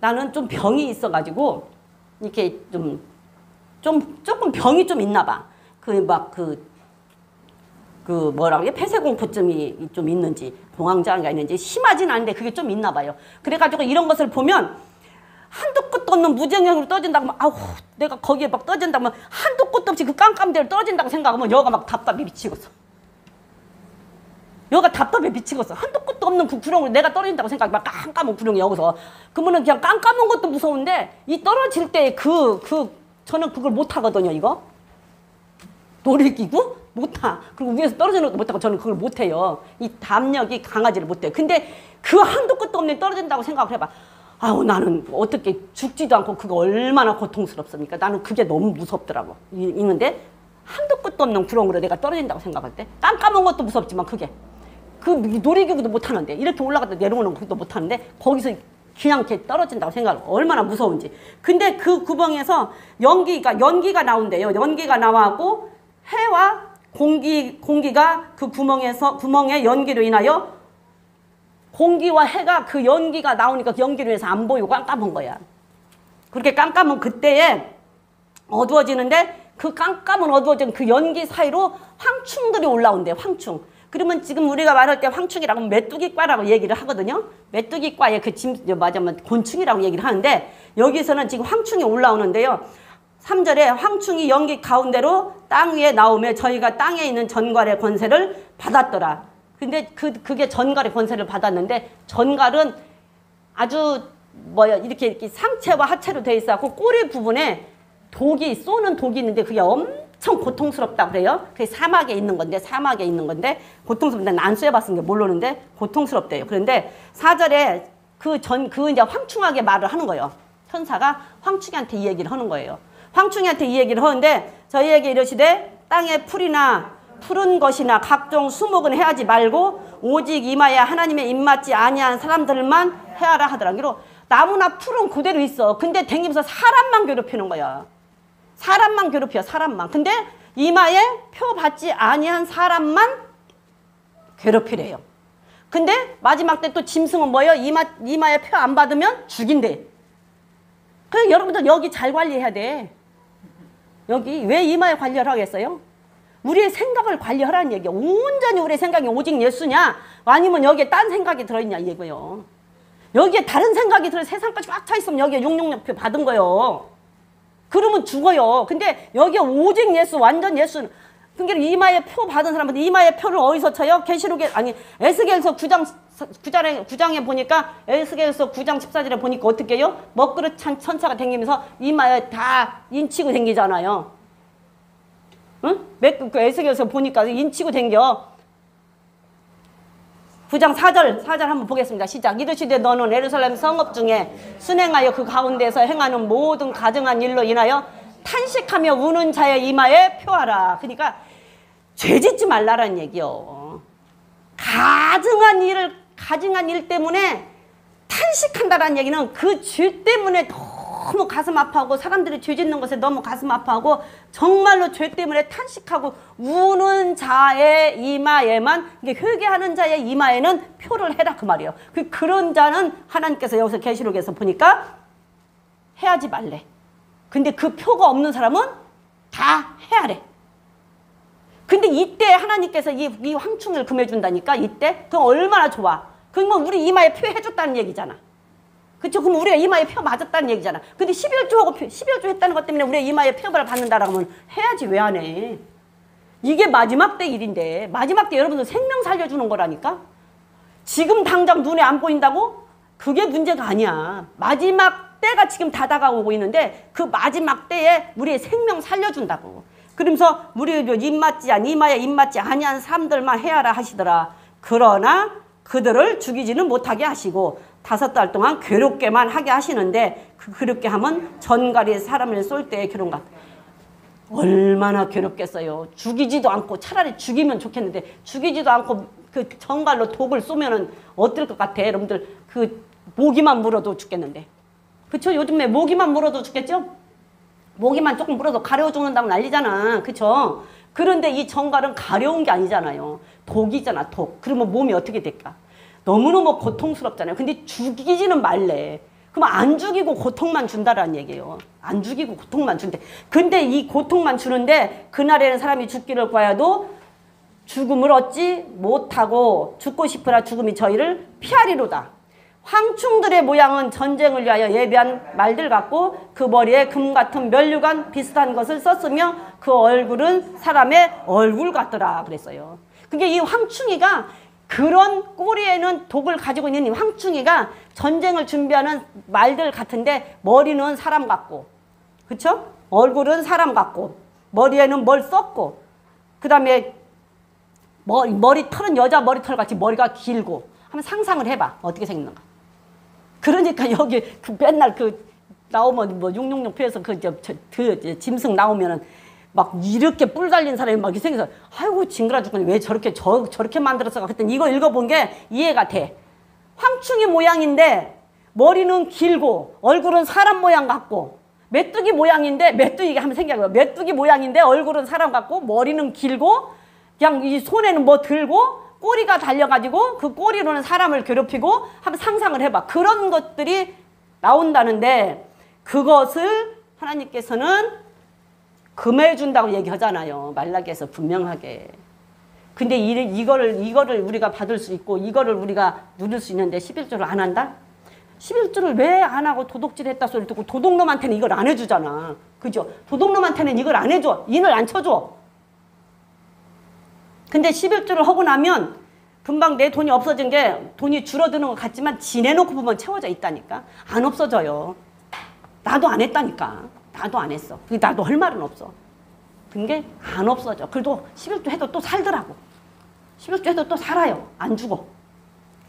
나는 좀 병이 있어가지고 이렇게 조금 병이 좀 있나 봐. 뭐라고 해? 폐쇄공포증이 좀 있는지 공황장애가 있는지 심하진 않은데 그게 좀 있나 봐요. 그래가지고 이런 것을 보면 한도 끝도 없는 무저경으로 떨어진다고 하면 아우 내가 거기에 막 떨어진다고 하면 한도 끝도 없이 그 깜깜대로 떨어진다고 생각하면 여가 막 답답해 미치겠어. 여가 답답해 미치겠어. 한도 끝도 없는 그 구렁으로 내가 떨어진다고 생각해. 막 깜깜한 구렁이 여기서. 그러면은 그냥 깜깜한 것도 무서운데 이 떨어질 때 저는 그걸 못 하거든요. 이거 놀이기구 못 하. 그리고 위에서 떨어지는 것도 못 하고 저는 그걸 못 해요. 이 담력이 강하지를 못해. 근데 그 한도 끝도 없는 떨어진다고 생각을 해봐. 아우 나는 어떻게 죽지도 않고 그거 얼마나 고통스럽습니까? 나는 그게 너무 무섭더라고. 있는데 한도 끝도 없는 구렁으로 내가 떨어진다고 생각할 때 깜깜한 것도 무섭지만 그게 그 놀이기구도 못 하는데 이렇게 올라갔다 내려오는 것도 못 하는데 거기서 그냥 이렇게 떨어진다고 생각을 얼마나 무서운지. 근데 그 구멍에서 연기가 나온대요. 연기가 나와고 해와 공기가 그 구멍의 연기로 인하여 공기와 해가 그 연기가 나오니까 연기로 해서 안 보이고 깜깜한 거야. 그렇게 깜깜한 그때에 어두워지는데 그 깜깜한 어두워진 그 연기 사이로 황충들이 올라온대. 황충. 그러면 지금 우리가 말할 때 황충이라고 하면 메뚜기과라고 얘기를 하거든요. 메뚜기과의 맞으면 곤충이라고 얘기를 하는데 여기서는 지금 황충이 올라오는데요. 3절에 황충이 연기 가운데로 땅 위에 나오며 저희가 땅에 있는 전갈의 권세를 받았더라. 근데 그게 전갈의 권세를 받았는데 전갈은 아주 이렇게 상체와 하체로 돼 있어갖고 꼬리 부분에 쏘는 독이 있는데 그게 엄청 고통스럽다 그래요. 그게 사막에 있는 건데 고통스럽다. 난 안 쏘여봤으니까 모르는데 고통스럽대요. 그런데 4절에 이제 황충하게 말을 하는 거예요. 천사가 황충이한테 이 얘기를 하는 거예요. 황충이한테 이 얘기를 하는데 저희에게 이르시되 땅의 풀이나 푸른 것이나 각종 수목은 해하지 말고 오직 이마에 하나님의 입맞지 아니한 사람들만 해하라 하더라. 그리고 나무나 풀은 그대로 있어. 근데 댕기면서 사람만 괴롭히는 거야. 사람만 괴롭혀. 사람만. 근데 이마에 표 받지 아니한 사람만 괴롭히래요. 근데 마지막 때 또 짐승은 뭐예요? 이마에 표 안 받으면 죽인대. 그래서 여러분들 여기 잘 관리해야 돼. 여기 왜 이마에 관리를 하겠어요? 우리의 생각을 관리하라는 얘기야. 온전히 우리의 생각이 오직 예수냐 아니면 여기에 딴 생각이 들어있냐 이거예요. 여기에 다른 생각이 세상까지 꽉 차 있으면 여기에 666표 받은 거예요. 그러면 죽어요. 근데 여기에 오직 예수 완전 예수. 그러니까 이마에 표 받은 사람은 이마에 표를 어디서 쳐요? 에스겔서 9장에 보니까 에스겔서 9장 14절에 보니까 어떻게 해요? 먹그릇 찬 천사가 댕기면서 이마에 다 인치고 댕기잖아요. 응? 그 에스겔서 보니까 인치고 댕겨. 9장 4절 한번 보겠습니다. 시작. 이르시되 너는 예루살렘 성읍 중에 순행하여 그 가운데서 행하는 모든 가증한 일로 인하여 탄식하며 우는 자의 이마에 표하라. 그러니까 죄 짓지 말라라는 얘기요. 가증한 일 때문에 탄식한다라는 얘기는 그 죄 때문에 너무 가슴 아파하고 사람들이 죄 짓는 것에 너무 가슴 아파하고 정말로 죄 때문에 탄식하고 우는 자의 이마에만, 회개하는 자의 이마에는 표를 해라 그 말이에요. 그런 자는 하나님께서 여기서 계시록에서 보니까 해하지 말래. 근데 그 표가 없는 사람은 다 해야래. 근데 이때 하나님께서 이 황충을 금해준다니까 이때 그럼 얼마나 좋아. 그러면 우리 이마에 표해줬다는 얘기잖아. 그쵸? 그럼 우리가 이마에 표 맞았다는 얘기잖아. 근데 11조하고 11조 했다는 것 때문에 우리가 이마에 표를 받는다라고 하면 해야지 왜 안 해. 이게 마지막 때 일인데 마지막 때 여러분들 생명 살려주는 거라니까. 지금 당장 눈에 안 보인다고? 그게 문제가 아니야. 마지막 때가 지금 다 다가오고 있는데 그 마지막 때에 우리의 생명 살려준다고. 그러면서 우리 이마에 입 맞지 아니한 사람들만 해야라 하시더라. 그러나 그들을 죽이지는 못하게 하시고 5달 동안 괴롭게만 하게 하시는데 그렇게 하면 전갈이 사람을 쏠 때의 괴로움과 얼마나 괴롭겠어요. 죽이지도 않고 차라리 죽이면 좋겠는데 죽이지도 않고 그 전갈로 독을 쏘면은 어떨 것 같아. 여러분들 그 모기만 물어도 죽겠는데. 그쵸? 요즘에 모기만 물어도 죽겠죠? 모기만 조금 물어도 가려워 죽는다고 난리잖아. 그쵸? 그런데 이 전갈은 가려운 게 아니잖아요. 독이잖아, 독. 그러면 몸이 어떻게 될까? 너무너무 고통스럽잖아요. 근데 죽이지는 말래. 그럼 안 죽이고 고통만 준다라는 얘기예요. 안 죽이고 고통만 준대. 근데 이 고통만 주는데 그날에는 사람이 죽기를 구하여도 죽음을 얻지 못하고 죽고 싶으나 죽음이 저희를 피하리로다. 황충들의 모양은 전쟁을 위하여 예비한 말들 같고 그 머리에 금 같은 면류관 비슷한 것을 썼으며 그 얼굴은 사람의 얼굴 같더라 그랬어요. 그게 이 황충이가 그런 꼬리에는 독을 가지고 있는 이 황충이가 전쟁을 준비하는 말들 같은데 머리는 사람 같고, 그쵸? 얼굴은 사람 같고, 머리에는 뭘 썼고, 그 다음에 머리털은 여자 머리털 같이 머리가 길고. 한번 상상을 해봐. 어떻게 생겼는가. 그러니까 여기 그 맨날 그 나오면 뭐 666표에서 그 짐승 나오면은 막 이렇게 뿔 달린 사람이 막 이렇게 생겨서 아이고 징그러 죽겠네. 왜 저렇게 만들었을까 했더니 이거 읽어본 게 이해가 돼. 황충이 모양인데 머리는 길고 얼굴은 사람 모양 같고 메뚜기 모양인데 메뚜기가 한번 생각해요. 메뚜기 모양인데 얼굴은 사람 같고 머리는 길고 그냥 이 손에는 뭐 들고 꼬리가 달려가지고 그 꼬리로는 사람을 괴롭히고 한번 상상을 해봐. 그런 것들이 나온다는데 그것을 하나님께서는 금해준다고 얘기하잖아요. 말라기에서 분명하게. 근데 이거를 우리가 받을 수 있고 이거를 우리가 누릴 수 있는데 11조를 안 한다? 11조를 왜 안 하고 도둑질 했다 소리 듣고 도둑놈한테는 이걸 안 해주잖아. 그죠? 도둑놈한테는 이걸 안 해줘. 인을 안 쳐줘. 근데 11조를 하고 나면 금방 내 돈이 없어진 게 돈이 줄어드는 것 같지만 지내놓고 보면 채워져 있다니까. 안 없어져요. 나도 안 했다니까. 나도 안 했어. 나도 할 말은 없어. 그게 안 없어져. 그래도 11조 해도 또 살더라고. 11조 해도 또 살아요. 안 죽어.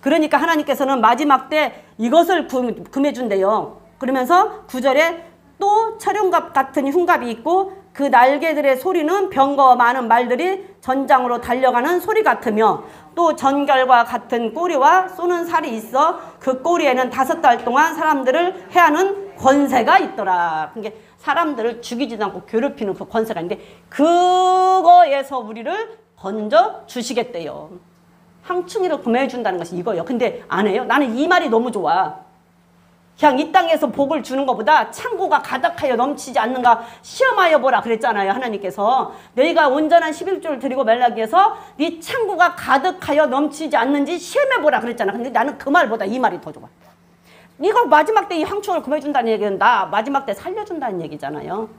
그러니까 하나님께서는 마지막 때 이것을 금해준대요. 그러면서 9절에 또 철용갑 같은 흉갑이 있고 그 날개들의 소리는 병거와 많은 말들이 전장으로 달려가는 소리 같으며 또 전갈과 같은 꼬리와 쏘는 살이 있어 그 꼬리에는 5달 동안 사람들을 해하는 권세가 있더라. 그게 사람들을 죽이지도 않고 괴롭히는 그 권세가 있는데 그거에서 우리를 건져 주시겠대요. 황충이를 금해준다는 것이 이거예요. 근데 안 해요? 나는 이 말이 너무 좋아. 그냥 이 땅에서 복을 주는 것보다 창고가 가득하여 넘치지 않는가 시험하여 보라 그랬잖아요. 하나님께서 너희가 온전한 11조를 드리고 말라기에서 네 창고가 가득하여 넘치지 않는지 시험해 보라 그랬잖아. 근데 나는 그 말보다 이 말이 더 좋아. 이거 마지막 때 이 황충을 금해준다는 얘기는 나 마지막 때 살려준다는 얘기잖아요.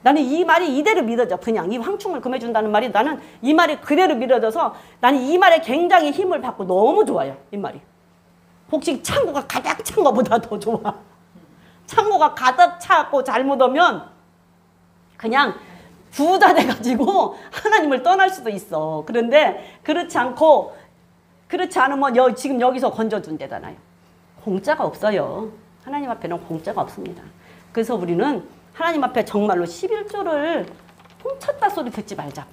나는 이 말이 이대로 믿어져. 그냥 이 황충을 금해준다는 말이 나는 이 말이 그대로 믿어져서 나는 이 말에 굉장히 힘을 받고 너무 좋아요. 이 말이. 혹시 창고가 가득 찬 것보다 더 좋아. 창고가 가득 차고 잘못 오면 그냥 부자 돼가지고 하나님을 떠날 수도 있어. 그런데 그렇지 않으면 지금 여기서 건져준대잖아요. 공짜가 없어요. 하나님 앞에는 공짜가 없습니다. 그래서 우리는 하나님 앞에 정말로 11조를 훔쳤다 소리 듣지 말자고.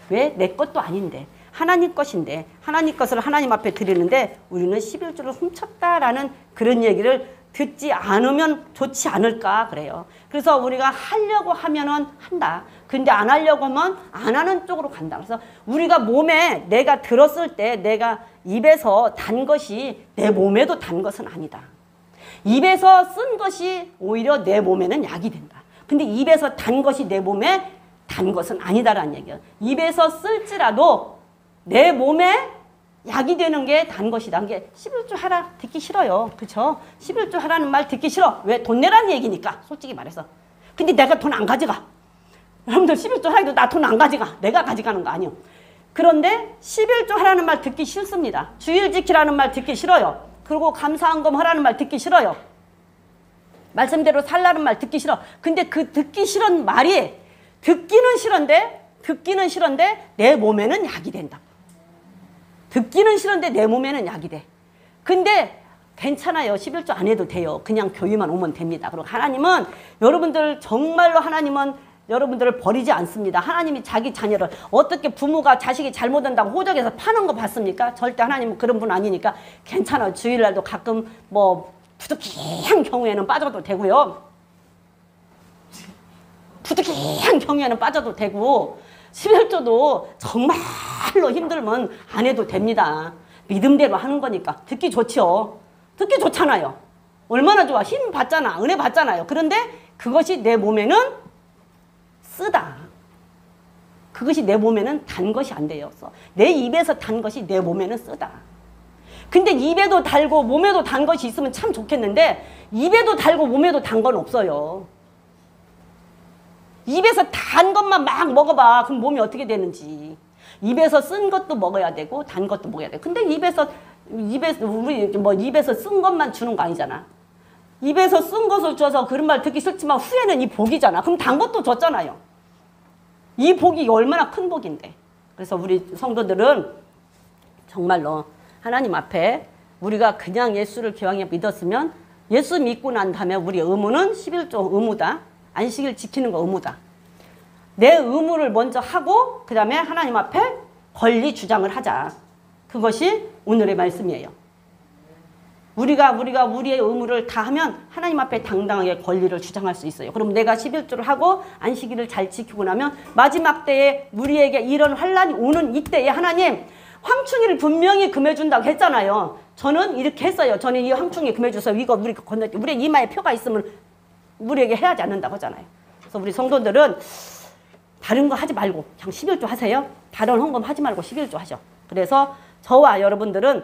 왜? 내 것도 아닌데. 하나님 것인데 하나님 것을 하나님 앞에 드리는데 우리는 11조를 훔쳤다라는 그런 얘기를 듣지 않으면 좋지 않을까 그래요. 그래서 우리가 하려고 하면은 한다. 근데 안 하려고 하면 안 하는 쪽으로 간다. 그래서 우리가 몸에 내가 들었을 때 내가 입에서 단 것이 내 몸에도 단 것은 아니다. 입에서 쓴 것이 오히려 내 몸에는 약이 된다. 근데 입에서 단 것이 내 몸에 단 것은 아니다라는 얘기예요. 입에서 쓸지라도 내 몸에 약이 되는 게 단 것이다. 게 11조 하라 듣기 싫어요. 그렇죠? 11조 하라는 말 듣기 싫어. 왜? 돈 내라는 얘기니까. 솔직히 말해서. 근데 내가 돈 안 가져가. 여러분들 11조 하라도 나 돈 안 가져가. 내가 가져가는 거 아니요. 그런데 11조 하라는 말 듣기 싫습니다. 주일 지키라는 말 듣기 싫어요. 그리고 감사한금 하라는 말 듣기 싫어요. 말씀대로 살라는 말 듣기 싫어. 근데 그 듣기 싫은 말이 듣기는 싫은데 내 몸에는 약이 된다. 듣기는 싫은데 내 몸에는 약이 돼. 근데 괜찮아요. 11조 안 해도 돼요. 그냥 교회만 오면 됩니다. 그리고 하나님은 여러분들 정말로 하나님은 여러분들을 버리지 않습니다. 하나님이 자기 자녀를 어떻게 부모가 자식이 잘못한다고 호적에서 파는 거 봤습니까? 절대 하나님은 그런 분 아니니까 괜찮아요. 주일날도 가끔 뭐 부득이한 경우에는 빠져도 되고요. 부득이한 경우에는 빠져도 되고 11조도 정말로 힘들면 안 해도 됩니다. 믿음대로 하는 거니까. 듣기 좋죠. 듣기 좋잖아요. 얼마나 좋아. 힘 받잖아. 은혜 받잖아요. 그런데 그것이 내 몸에는 쓰다. 그것이 내 몸에는 단 것이 안 돼요. 내 입에서 단 것이 내 몸에는 쓰다. 근데 입에도 달고 몸에도 단 것이 있으면 참 좋겠는데 입에도 달고 몸에도 단 건 없어요. 입에서 단 것만 막 먹어봐. 그럼 몸이 어떻게 되는지. 입에서 쓴 것도 먹어야 되고 단 것도 먹어야 돼. 근데 입에서 쓴 것만 주는 거 아니잖아. 입에서 쓴 것을 줘서 그런 말 듣기 싫지만 후에는 이 복이잖아. 그럼 단 것도 줬잖아요. 이 복이 얼마나 큰 복인데. 그래서 우리 성도들은 정말로 하나님 앞에 우리가 그냥 예수를 기왕에 믿었으면 예수 믿고 난 다음에 우리 의무는 11조 의무다. 안식일 지키는 거 의무다. 내 의무를 먼저 하고 그 다음에 하나님 앞에 권리 주장을 하자. 그것이 오늘의 말씀이에요. 우리가 우리의 의무를 다 하면 하나님 앞에 당당하게 권리를 주장할 수 있어요. 그럼 내가 11조를 하고 안식일을 잘 지키고 나면 마지막 때에 우리에게 이런 환란이 오는 이때에 하나님 황충이를 분명히 금해준다고 했잖아요. 저는 이렇게 했어요. 저는 이 황충이 금해줘서 이거 우리 이마에 표가 있으면 우리에게 해야지 않는다고 하잖아요. 그래서 우리 성도들은 다른 거 하지 말고 그냥 11조 하세요. 다른 헌금 하지 말고 11조 하셔. 그래서 저와 여러분들은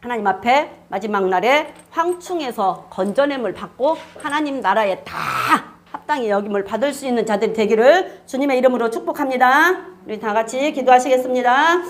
하나님 앞에 마지막 날에 황충에서 건져냄을 받고 하나님 나라에 다 합당히 여김을 받을 수 있는 자들이 되기를 주님의 이름으로 축복합니다. 우리 다 같이 기도하시겠습니다.